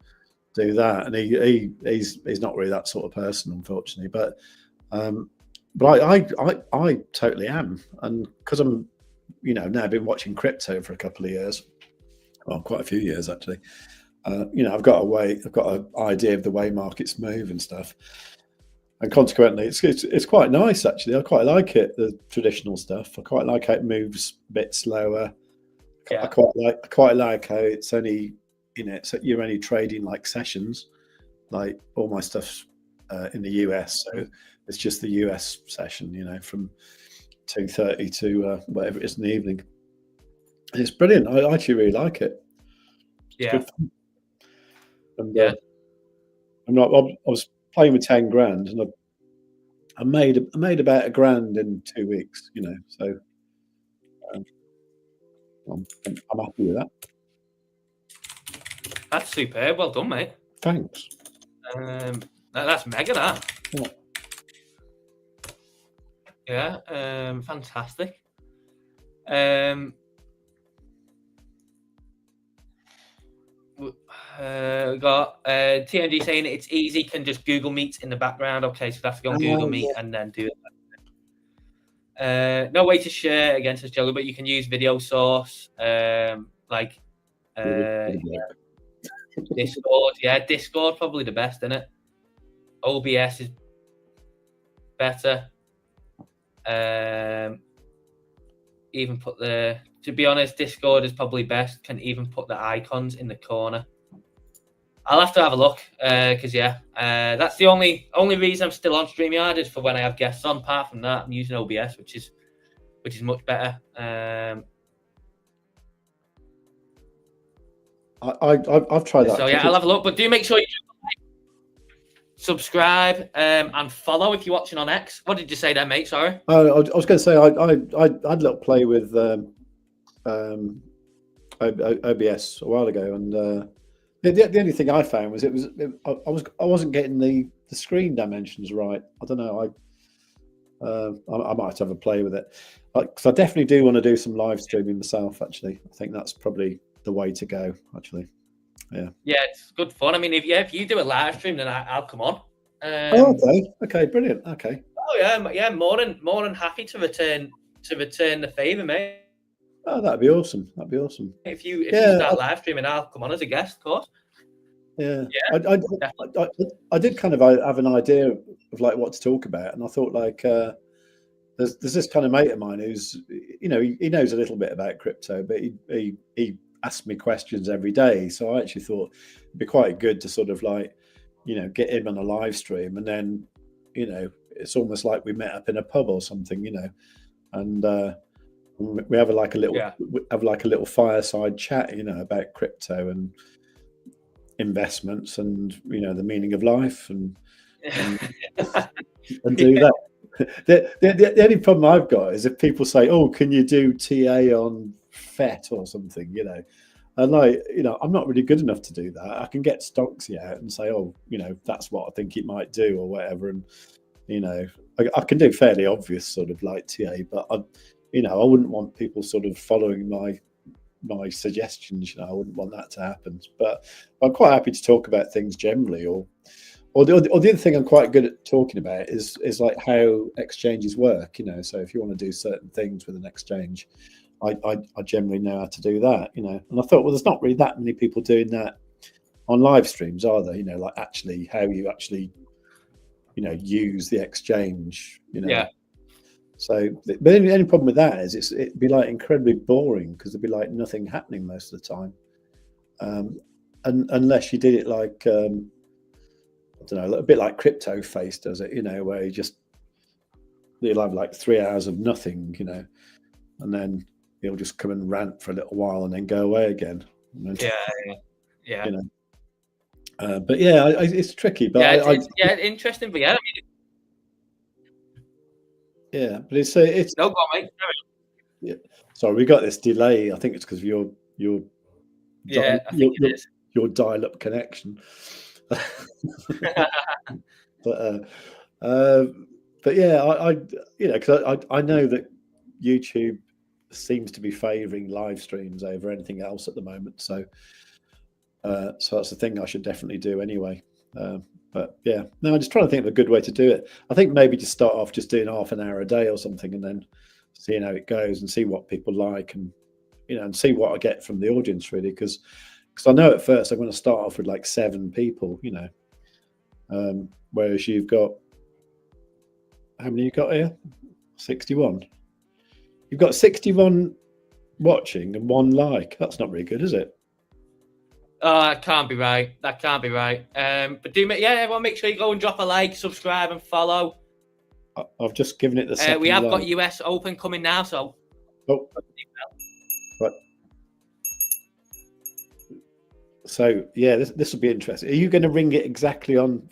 do that. And he's not really that sort of person, unfortunately, but I totally am, and because I'm, now been watching crypto for a couple of years, well, quite a few years actually. I've got an idea of the way markets move and stuff, and consequently, it's quite nice actually. I quite like it, the traditional stuff. I quite like how it moves a bit slower. Yeah. I quite like how it's only, so you're only trading like sessions, like all my stuff's in the US, so it's just the US session, from 2:30 to whatever it is in the evening. And it's brilliant. I actually really like it. It's good fun. And I was playing with 10 grand, and I made about $1,000 in 2 weeks. So I'm happy with that. That's superb. Well done, mate. Thanks. That's mega. That. Yeah. Yeah. Fantastic. We got TMG saying it's easy, can just Google Meet in the background. Okay, so that's go on Google Meet and then do it. No way to share against this Joe, but you can use video source Discord. Yeah, Discord probably the best, isn't it? OBS is better. Even put the to be honest, Discord is probably best. Can even put the icons in the corner. I'll have to have a look because that's the only reason I'm still on StreamYard is for when I have guests on. Apart from that, I'm using OBS, which is much better. I've tried that. So yeah, I'll have a look. But do make sure you subscribe and follow if you're watching on X. What did you say there, mate? Sorry. I was going to say I had a little play with OBS a while ago, and the only thing I found was I wasn't getting the screen dimensions right. I don't know. I might have to have a play with it, because I definitely do want to do some live streaming myself. Actually, I think that's probably the way to go. Actually, yeah, it's good fun. I mean, if you do a live stream, then I'll come on. Okay, brilliant. Okay. Oh yeah, more than happy to return the favor, mate. Oh, that'd be awesome. If you start live streaming, I'll come on as a guest, of course. Yeah. I did kind of have an idea of like what to talk about, and I thought like there's this kind of mate of mine who's, you know, he knows a little bit about crypto, but he asks me questions every day. So I actually thought it'd be quite good to sort of like, you know, get him on a live stream, and then, you know, it's almost like we met up in a pub or something, you know, and we have like a little fireside chat, you know, about crypto and investments and, you know, the meaning of life and do that. The only problem I've got is if people say, "Oh, can you do TA on FET or something?" You know, and like, you know, I'm not really good enough to do that. I can get Stonksy out and say, "Oh, you know, that's what I think it might do," or whatever, and, you know, I can do fairly obvious sort of like TA, but I wouldn't want people sort of following my suggestions. You know, I wouldn't want that to happen. But I'm quite happy to talk about things generally, or the other thing I'm quite good at talking about is like how exchanges work. You know, so if you want to do certain things with an exchange, I generally know how to do that. You know, and I thought, well, there's not really that many people doing that on live streams, are there? You know, like actually how you actually, you know, use the exchange. You know. Yeah. So, but the only problem with that is it'd be like incredibly boring, because there'd be like nothing happening most of the time, and unless you did it like I don't know, a bit like Crypto Face does it, you know, where you'll have like 3 hours of nothing, you know, and then he'll just come and rant for a little while and then go away again. Yeah. You know, but yeah, it's tricky. But it's interesting. But yeah, I mean. Yeah, but it's no, go on, mate. Yeah, sorry, we got this delay. I think it's because of your dial-up connection. But yeah, I you know, because I know that YouTube seems to be favouring live streams over anything else at the moment. So that's the thing I should definitely do anyway. But yeah, no, I'm just trying to think of a good way to do it. I think maybe to start off just doing half an hour a day or something, and then seeing how it goes and see what people like, and, you know, and see what I get from the audience, really. Because I know at first I'm going to start off with like 7 people, you know, whereas you've got, how many you got here? 61. You've got 61 watching and 1 like. That's not really good, is it? Oh, that can't be right. But everyone make sure you go and drop a like, subscribe, and follow. I've just given it the second. We have got US Open coming now, so. Oh. But so yeah, this will be interesting. Are you going to ring it exactly on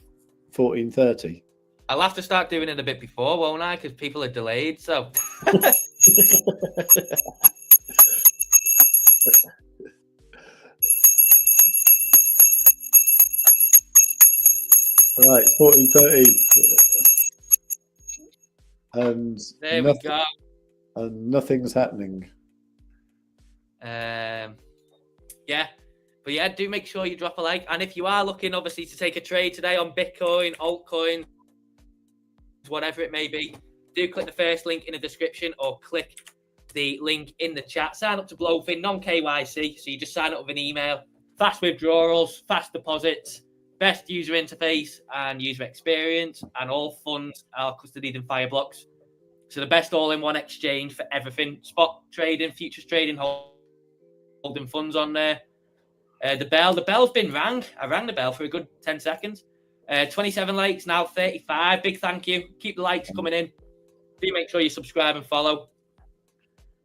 14:30? I'll have to start doing it a bit before, won't I? Because people are delayed. So. Right, 14:30, and there we go. And nothing's happening. Yeah, but yeah, do make sure you drop a like, and if you are looking, obviously, to take a trade today on Bitcoin, altcoin, whatever it may be, do click the first link in the description or click the link in the chat. Sign up to BLOFIN, non-KYC, so you just sign up with an email. Fast withdrawals, fast deposits, best user interface and user experience, and all funds are custodied in Fireblocks. So the best all-in-one exchange for everything: spot trading, futures trading, holding funds on there. The bell's been rang. I rang the bell for a good 10 seconds. 27 likes, now 35. Big thank you. Keep the likes coming in. Do make sure you subscribe and follow.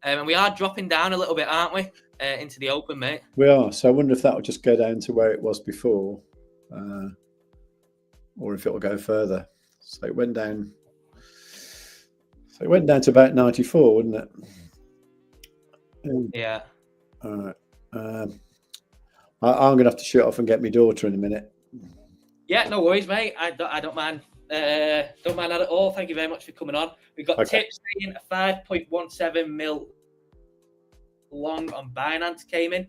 And we are dropping down a little bit, aren't we? Into the open, mate. We are. So I wonder if that will just go down to where it was before, or if it will go further. So it went down. So it went down to about 94, wouldn't it? Yeah. All right. I'm going to have to shoot off and get my daughter in a minute. Yeah, no worries, mate. I don't mind. Don't mind that at all. Thank you very much for coming on. We've got tips saying a 5.17 mil long on Binance came in.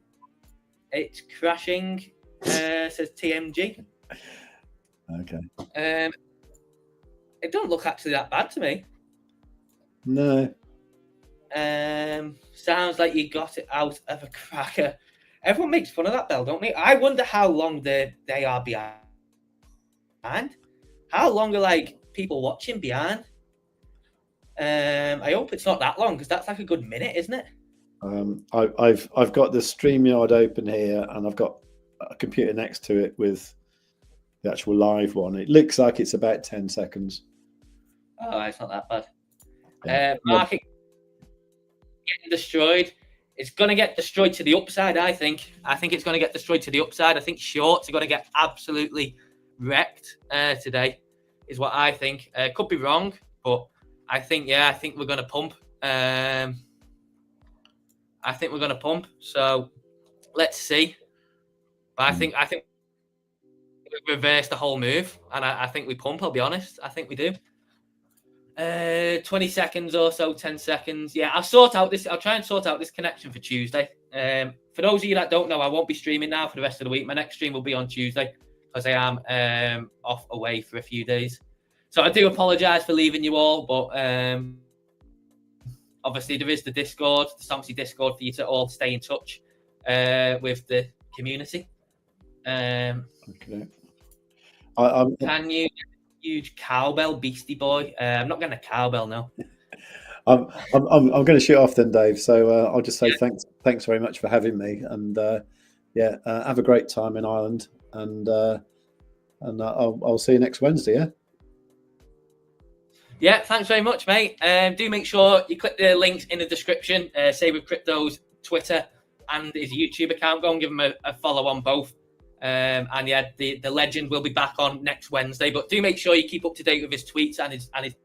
It's crashing, says TMG. Okay. It don't look actually that bad to me. No. Sounds like you got it out of a cracker. Everyone makes fun of that bell, don't they? I wonder how long they are behind. How long are like people watching behind? I hope it's not that long, because that's like a good minute, isn't it? I've got the StreamYard open here, and I've got a computer next to it with the actual live one. It looks like it's about 10 seconds. Oh, it's not that bad. Yeah. Market getting destroyed. It's going to get destroyed to the upside, I think. I think it's going to get destroyed to the upside. I think shorts are going to get absolutely wrecked today, is what I think. Could be wrong, but I think we're going to pump. I think we're going to pump. So let's see. But I think we reverse the whole move, and I think we pump. I'll be honest. I think we do. 20 seconds or so, 10 seconds. Yeah, I'll try and sort out this connection for Tuesday. For those of you that don't know, I won't be streaming now for the rest of the week. My next stream will be on Tuesday, because I am off away for a few days. So I do apologise for leaving you all, but obviously there is the Discord, the Stonksy Discord, for you to all stay in touch with the community. Okay. Can you? Huge cowbell beastie boy. I'm not getting a cowbell now. I'm going to shoot off then, Dave. So I'll just say thanks very much for having me, and have a great time in Ireland, and I'll see you next Wednesday. Yeah, thanks very much, mate. Do make sure you click the links in the description. Save with Crypto's Twitter and his YouTube account. Go and give him a follow on both. And yeah, the legend will be back on next Wednesday. But do make sure you keep up to date with his tweets and his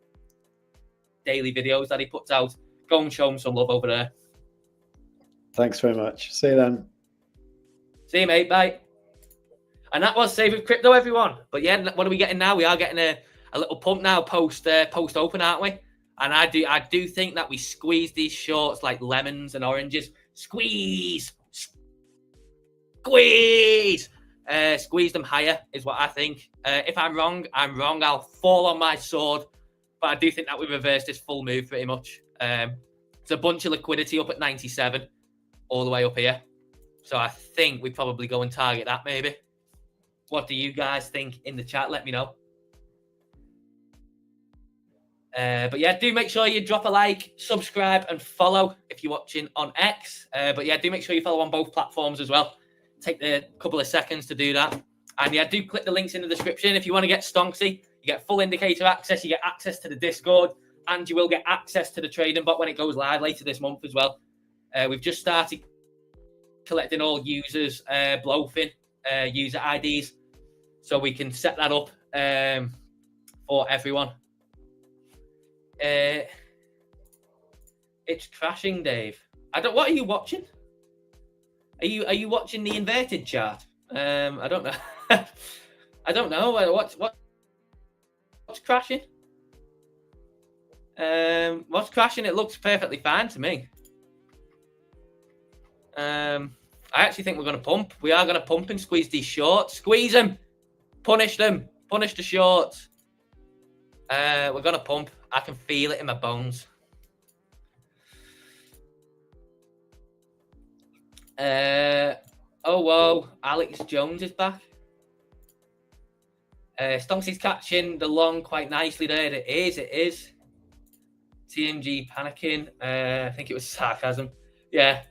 daily videos that he puts out. Go and show him some love over there. Thanks very much. See you then. See you, mate. Bye. And that was Save with Crypto, everyone. But yeah, what are we getting now? We are getting a little pump now post open, aren't we? And I do think that we squeeze these shorts like lemons and oranges. Squeeze. Squeeze them higher is what I think. If I'm wrong, I'm wrong. I'll fall on my sword. But I do think that we reversed this full move pretty much. It's a bunch of liquidity up at 97, all the way up here. So I think we probably go and target that maybe. What do you guys think in the chat? Let me know. But yeah, do make sure you drop a like, subscribe, and follow if you're watching on X. But yeah, do make sure you follow on both platforms as well. Take a couple of seconds to do that. And yeah, do click the links in the description. If you want to get Stonksy, you get full indicator access, you get access to the Discord, and you will get access to the trading bot when it goes live later this month as well. We've just started collecting all users' BLOFIN user IDs, so we can set that up for everyone. It's crashing, Dave. What are you watching? Are you watching the inverted chart? I don't know. I don't know. What's crashing? What's crashing? It looks perfectly fine to me. I actually think we're going to pump. We are going to pump and squeeze these shorts. Squeeze them. Punish them. Punish the shorts. We're going to pump. I can feel it in my bones. Oh, whoa. Alex Jones is back. Stonksy's catching the long quite nicely there. It is. TMG panicking. I think it was sarcasm. Yeah.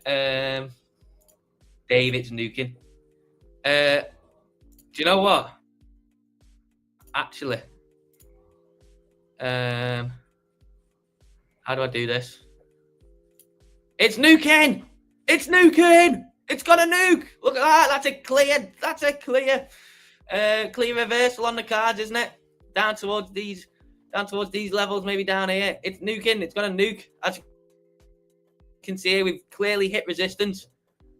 David's nuking. Do you know what? Actually, how do I do this? It's nuking! It's nuking! It's got a nuke! Look at that! That's a clear. That's a clear reversal on the cards, isn't it? Down towards these levels, maybe down here. It's nuking. It's got a nuke. As you can see here, we've clearly hit resistance.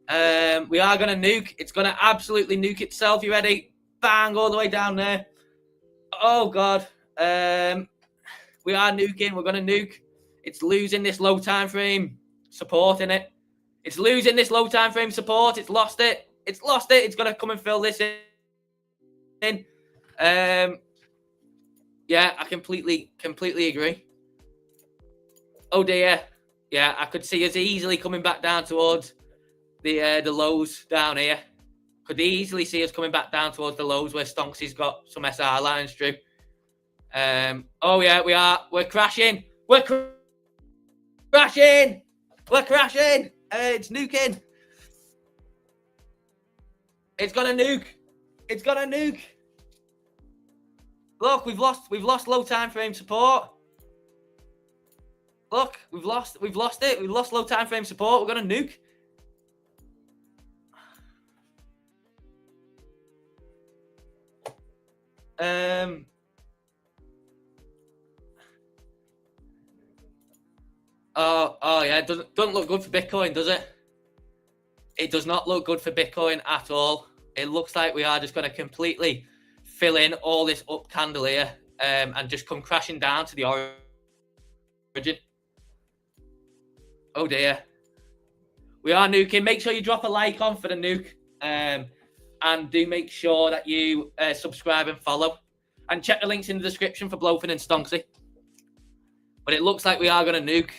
We are going to nuke. It's going to absolutely nuke itself. You ready? Bang, all the way down there. Oh, God. We are nuking. We're going to nuke. It's losing this low time frame support in it. It's losing this low time frame support. It's lost it. It's lost it. It's going to come and fill this in. Yeah, I completely agree. Oh, dear. Yeah, I could see us easily coming back down towards the lows down here. Could easily see us coming back down towards the lows where Stonksy's got some SR lines through. Oh yeah, we are. We're crashing. We're crashing. We're crashing. It's nuking. It's got a nuke. It's got a nuke. Look, we've lost low time frame support. Look, we've lost it. We've lost low time frame support. We're gonna nuke. Oh yeah, it doesn't look good for Bitcoin, does it? It does not look good for Bitcoin at all. It looks like we are just going to completely fill in all this up candle here and just come crashing down to the origin. Oh dear. We are nuking. Make sure you drop a like on for the nuke. And do make sure that you subscribe and follow. And check the links in the description for BLOFIN and Stonksy. But it looks like we are going to nuke.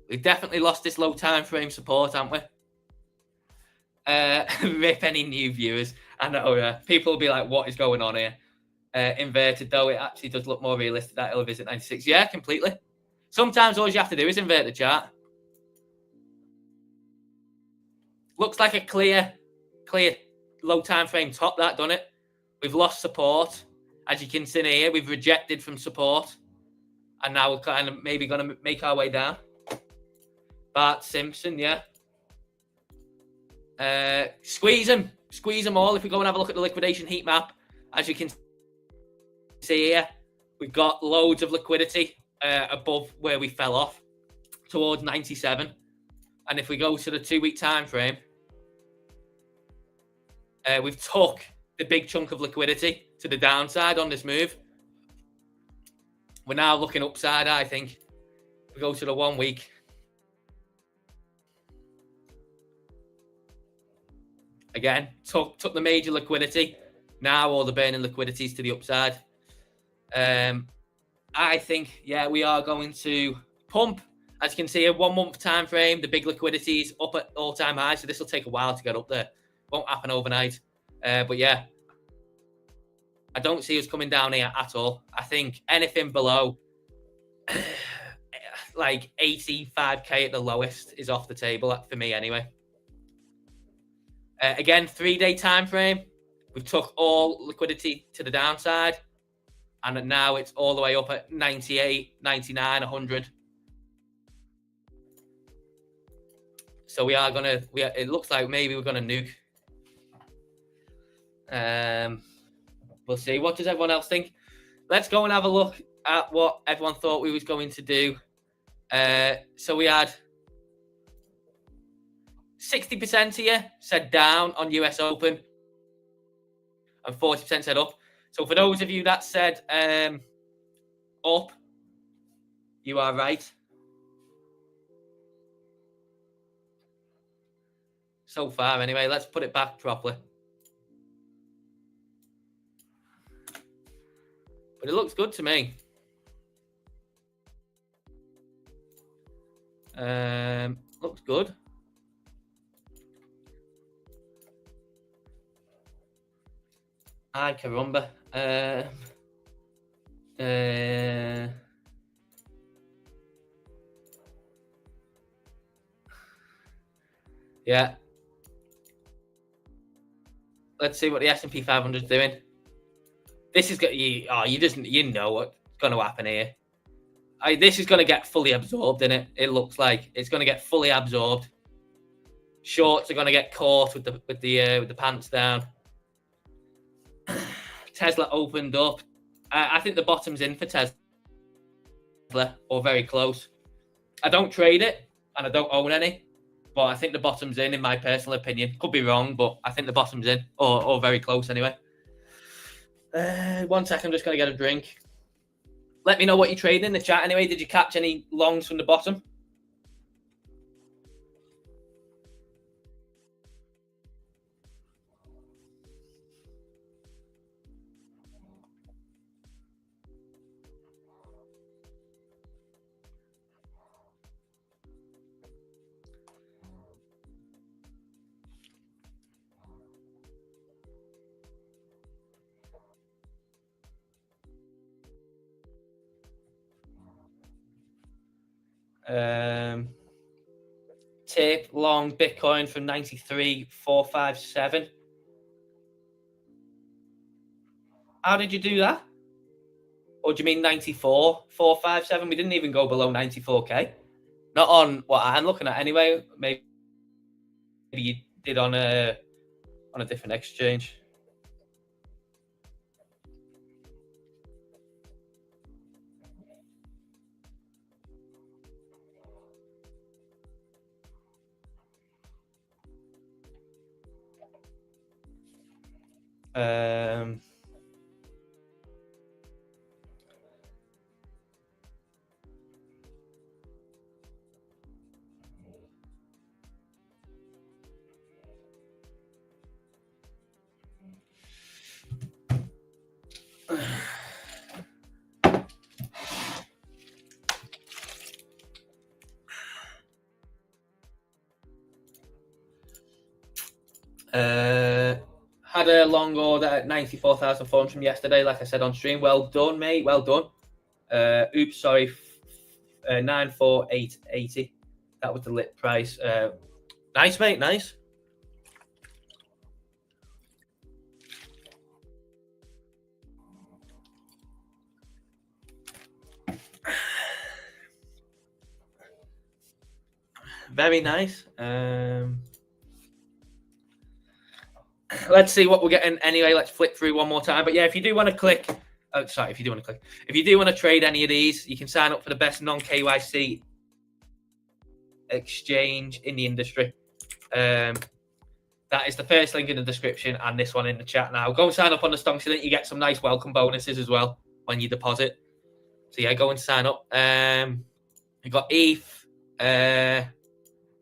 We've definitely lost this low time frame support, haven't we? Rip any new viewers. I know, people will be like, what is going on here? Inverted, though, it actually does look more realistic that it'll visit 96. Yeah, completely. Sometimes all you have to do is invert the chart. Looks like a clear low time frame top, that, doesn't it? We've lost support. As you can see here, we've rejected from support. And now we're kind of maybe going to make our way down. Bart Simpson, yeah. Squeeze them all. If we go and have a look at the liquidation heat map, as you can see here, we've got loads of liquidity above where we fell off towards 97. And if we go to the 2-week time frame, we've took the big chunk of liquidity to the downside on this move. We're now looking upside, I think. We go to the 1 week. Again, took the major liquidity. Now all the burning liquidities to the upside. I think, yeah, we are going to pump. As you can see, a 1 month time frame, the big liquidities up at all-time highs. So this will take a while to get up there. Won't happen overnight. But yeah, I don't see us coming down here at all. I think anything below like 85k at the lowest is off the table for me anyway. Again, 3-day time frame. We've took all liquidity to the downside. And now it's all the way up at 98, 99, 100. So we are going to, it looks like maybe we're going to nuke. We'll see. What does everyone else think? Let's go and have a look at what everyone thought we was going to do. So we had 60% here said down on US Open and 40% said up. So for those of you that said up, you are right. So far, anyway, let's put it back properly. But it looks good to me. Looks good. Ay, caramba. Yeah. Let's see what the S&P 500 is doing. This is you know what's going to happen here. This is going to get fully absorbed in it. It looks like it's going to get fully absorbed. Shorts are going to get caught with the pants down. Tesla opened up. I think the bottom's in for Tesla, or very close. I don't trade it, and I don't own any, but I think the bottom's in my personal opinion. Could be wrong, but I think the bottom's in, or very close anyway. 1 second, I'm just going to get a drink. Let me know what you're trading in the chat anyway. Did you catch any longs from the bottom? Tape long Bitcoin from 93,457. How did you do that? Or do you mean 94,457? We didn't even go below 94k. Not on what I'm looking at anyway. Maybe you did on a different exchange. Had a long order at 94,400 from yesterday, like I said on stream. Well done, mate. Well done. Oops, sorry. 94,880. That was the lit price. Nice, mate. Nice. Very nice. Let's see what we're getting anyway. Let's flip through one more time. But yeah, if you do want to click, if you do want to trade any of these, you can sign up for the best non-KYC exchange in the industry. That is the first link in the description and this one in the chat now. Go and sign up on the Stonksy link. You get some nice welcome bonuses as well when you deposit. So yeah, go and sign up. You got ETH.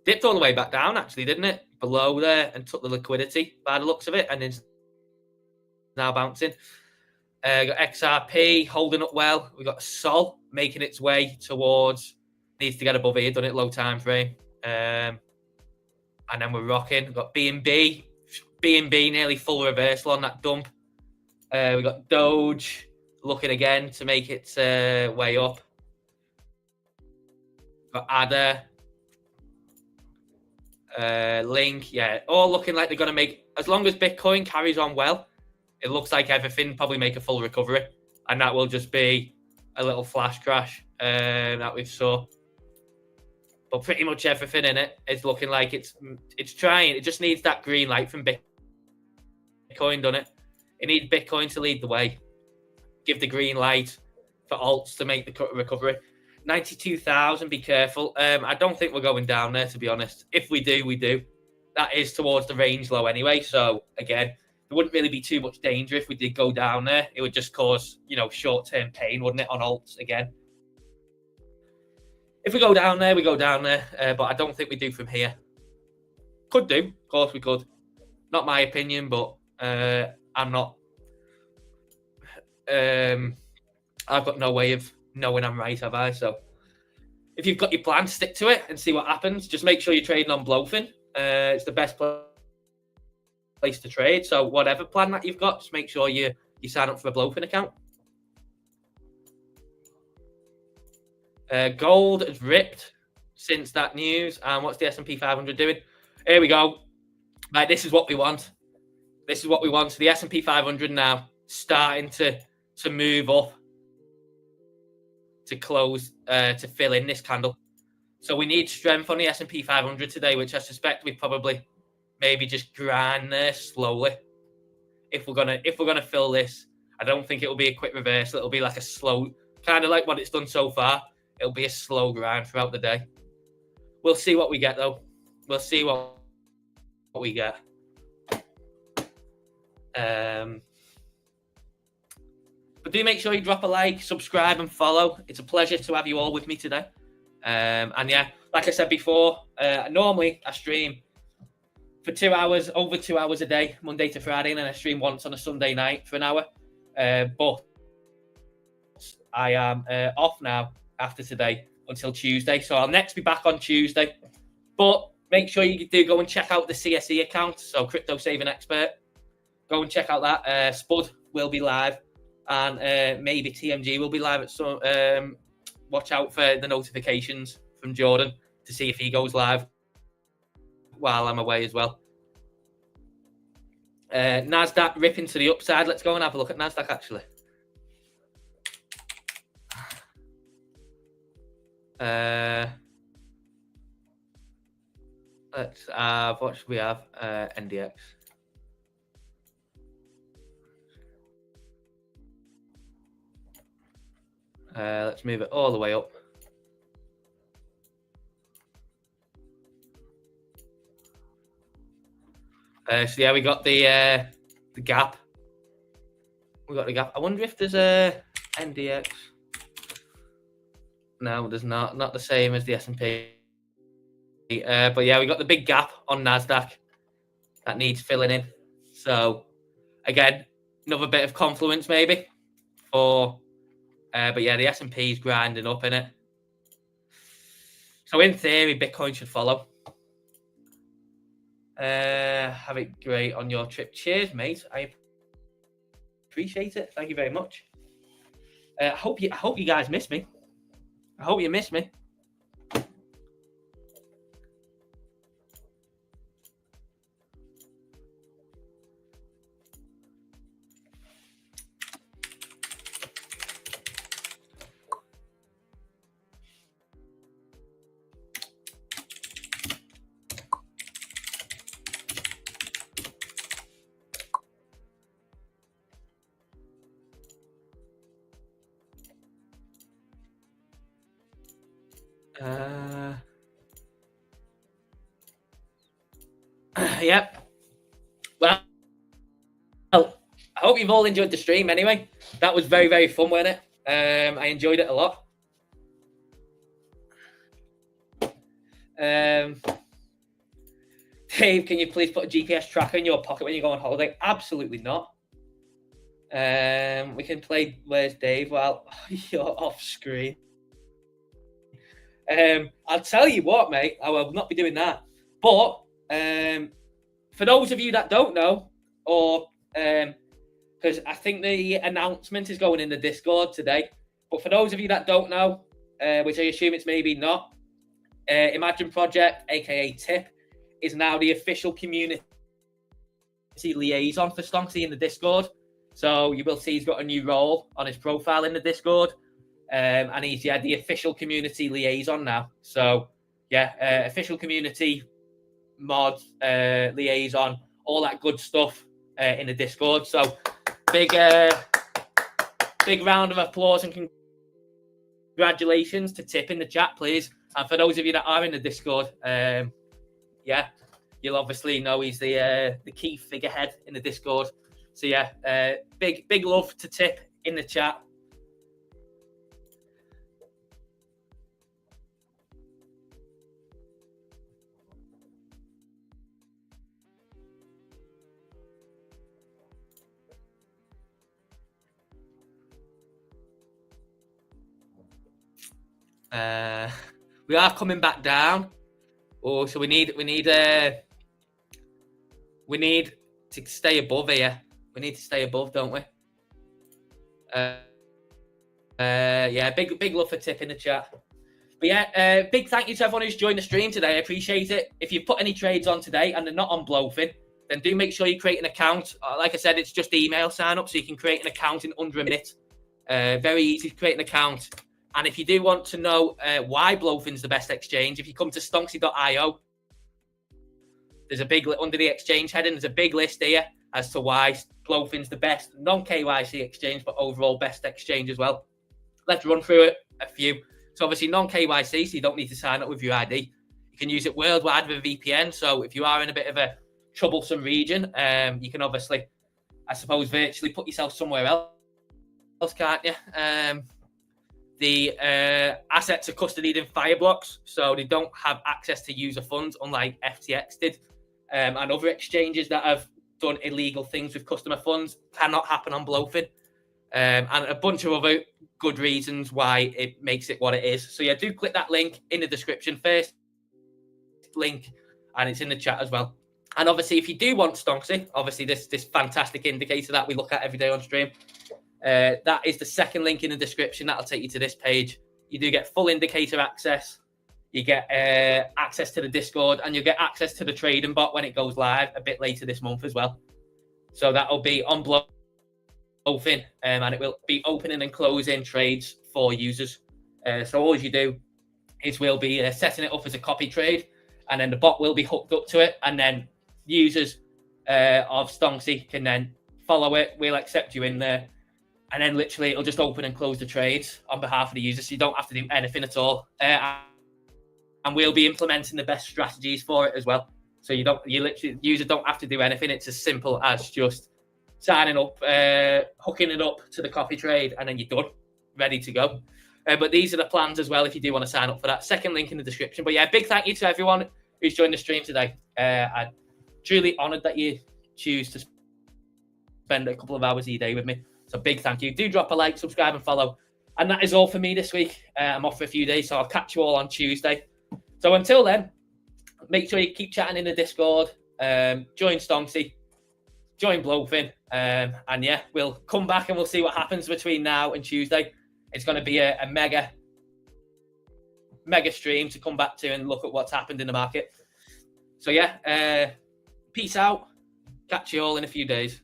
Dipped all the way back down, actually, didn't it? Below there, and took the liquidity by the looks of it, and is now bouncing. Got XRP holding up well. We got Sol making its way towards, needs to get above here, done it low time frame. And then we're rocking. We've got BNB nearly full reversal on that dump. We got Doge looking again to make its way up. Got ADA. Link, yeah, all looking like they're going to make, as long as Bitcoin carries on well, it looks like everything probably make a full recovery, and that will just be a little flash crash that we saw. But pretty much everything in it is looking like it's trying. It just needs that green light from Bitcoin, doesn't it? It needs Bitcoin to lead the way, give the green light for alts to make the recovery. 92,000, be careful. I don't think we're going down there, to be honest. If we do, we do. That is towards the range low anyway. So, again, there wouldn't really be too much danger if we did go down there. It would just cause, short-term pain, wouldn't it, on alts again. If we go down there, we go down there. But I don't think we do from here. Could do. Of course we could. Not my opinion, but I'm not... I've got no way of knowing I'm right, have I? So if you've got your plan, stick to it and see what happens. Just make sure you're trading on BLOFIN. It's the best place place to trade. So whatever plan that you've got, just make sure you sign up for a BLOFIN account. Gold has ripped since that news. And what's the S&P 500 doing? Here we go. Right, this is what we want. This is what we want. So the S&P 500 now starting to move up to close, to fill in this candle. So we need strength on the S&P 500 today, which I suspect we probably maybe just grind there slowly. If we're gonna fill this, I don't think it will be a quick reversal. It'll be like a slow, kind of like what it's done so far. It'll be a slow grind throughout the day. We'll see what we get though. We'll see what we get. But do make sure you drop a like, subscribe, and follow. It's a pleasure to have you all with me today. And yeah, like I said before, normally I stream for 2 hours, over 2 hours a day, Monday to Friday, and then I stream once on a Sunday night for an hour. But I am off now after today until Tuesday. So I'll next be back on Tuesday. But make sure you do go and check out the CSE account, so Crypto Saving Expert. Go and check out that. Spud will be live, and maybe TMG will be live at some. Watch out for the notifications from Jordan to see if he goes live while I'm away as well. NASDAQ ripping to the upside. Let's go and have a look at NASDAQ actually. Let's have, what should we have? NDX. Let's move it all the way up. So yeah, we got the gap. We got the gap. I wonder if there's a NDX. No, there's not. Not the same as the S&P. But yeah, we got the big gap on NASDAQ that needs filling in. So again, another bit of confluence maybe for. But yeah, the S&P is grinding up in it. So in theory, Bitcoin should follow. Have it great on your trip. Cheers, mate. I appreciate it. Thank you very much. I hope you guys miss me. I hope you miss me. Yep. Well, I hope you've all enjoyed the stream anyway. That was very, very fun, wasn't it? I enjoyed it a lot. Dave, can you please put a GPS tracker in your pocket when you go on holiday? Absolutely not. We can play Where's Dave? Well, you're off screen. I'll tell you what, mate, I will not be doing that. But for those of you that don't know, or because I think the announcement is going in the Discord today, but for those of you that don't know, which I assume it's maybe not, Imagine Project, aka Tip, is now the official community liaison for Stonksy in the Discord. So you will see he's got a new role on his profile in the Discord. And he's the official community liaison now. So yeah, official community mod liaison, all that good stuff in the Discord. So big round of applause and congratulations to Tip in the chat, please. And for those of you that are in the Discord, yeah, you'll obviously know he's the key figurehead in the Discord. So yeah, big love to Tip in the chat. We are coming back down. Oh, so we need to stay above here. We need to stay above, don't we? Yeah, big love for tip in the chat. But yeah, big thank you to everyone who's joined the stream today. I appreciate it. If you've put any trades on today and they're not on BLOFIN, then do make sure you create an account. Like I said, it's just email sign up, so you can create an account in under a minute. Very easy to create an account. And if you do want to know why BLOFIN's the best exchange, if you come to stonksy.io, there's a big under the exchange heading. There's a big list here as to why BLOFIN's the best non-KYC exchange, but overall best exchange as well. Let's run through it. A few. So obviously non-KYC, so you don't need to sign up with your ID. You can use it worldwide with a VPN. So if you are in a bit of a troublesome region, you can obviously, I suppose, virtually put yourself somewhere else, can't you? The assets are custodied in Fireblocks, so they don't have access to user funds, unlike FTX did. And other exchanges that have done illegal things with customer funds cannot happen on BLOFIN. And a bunch of other good reasons why it makes it what it is. So yeah, do click that link in the description, first link, and it's in the chat as well. And obviously, if you do want Stonksy, obviously this fantastic indicator that we look at every day on stream, that is the second link in the description. That'll take you to this page. You do get full indicator access. You get access to the Discord, and you get access to the trading bot when it goes live a bit later this month as well. So that'll be on BLOFIN, and it will be opening and closing trades for users. So all you do is we'll be setting it up as a copy trade, and then the bot will be hooked up to it, and then users of Stonksy can then follow it. We'll accept you in there, and then literally it'll just open and close the trades on behalf of the user, so you don't have to do anything at all. And we'll be implementing the best strategies for it as well. So user don't have to do anything. It's as simple as just signing up, hooking it up to the copy trade, and then you're done, ready to go. But these are the plans as well if you do want to sign up for that. Second link in the description. But yeah, big thank you to everyone who's joined the stream today. I'm truly honoured that you choose to spend a couple of hours of your day with me. So big thank you. Do drop a like, subscribe and follow. And that is all for me this week. I'm off for a few days, so I'll catch you all on Tuesday. So until then, make sure you keep chatting in the Discord. Join Stonksy. Join BLOFIN. And yeah, we'll come back and we'll see what happens between now and Tuesday. It's going to be a mega stream to come back to and look at what's happened in the market. So yeah, peace out. Catch you all in a few days.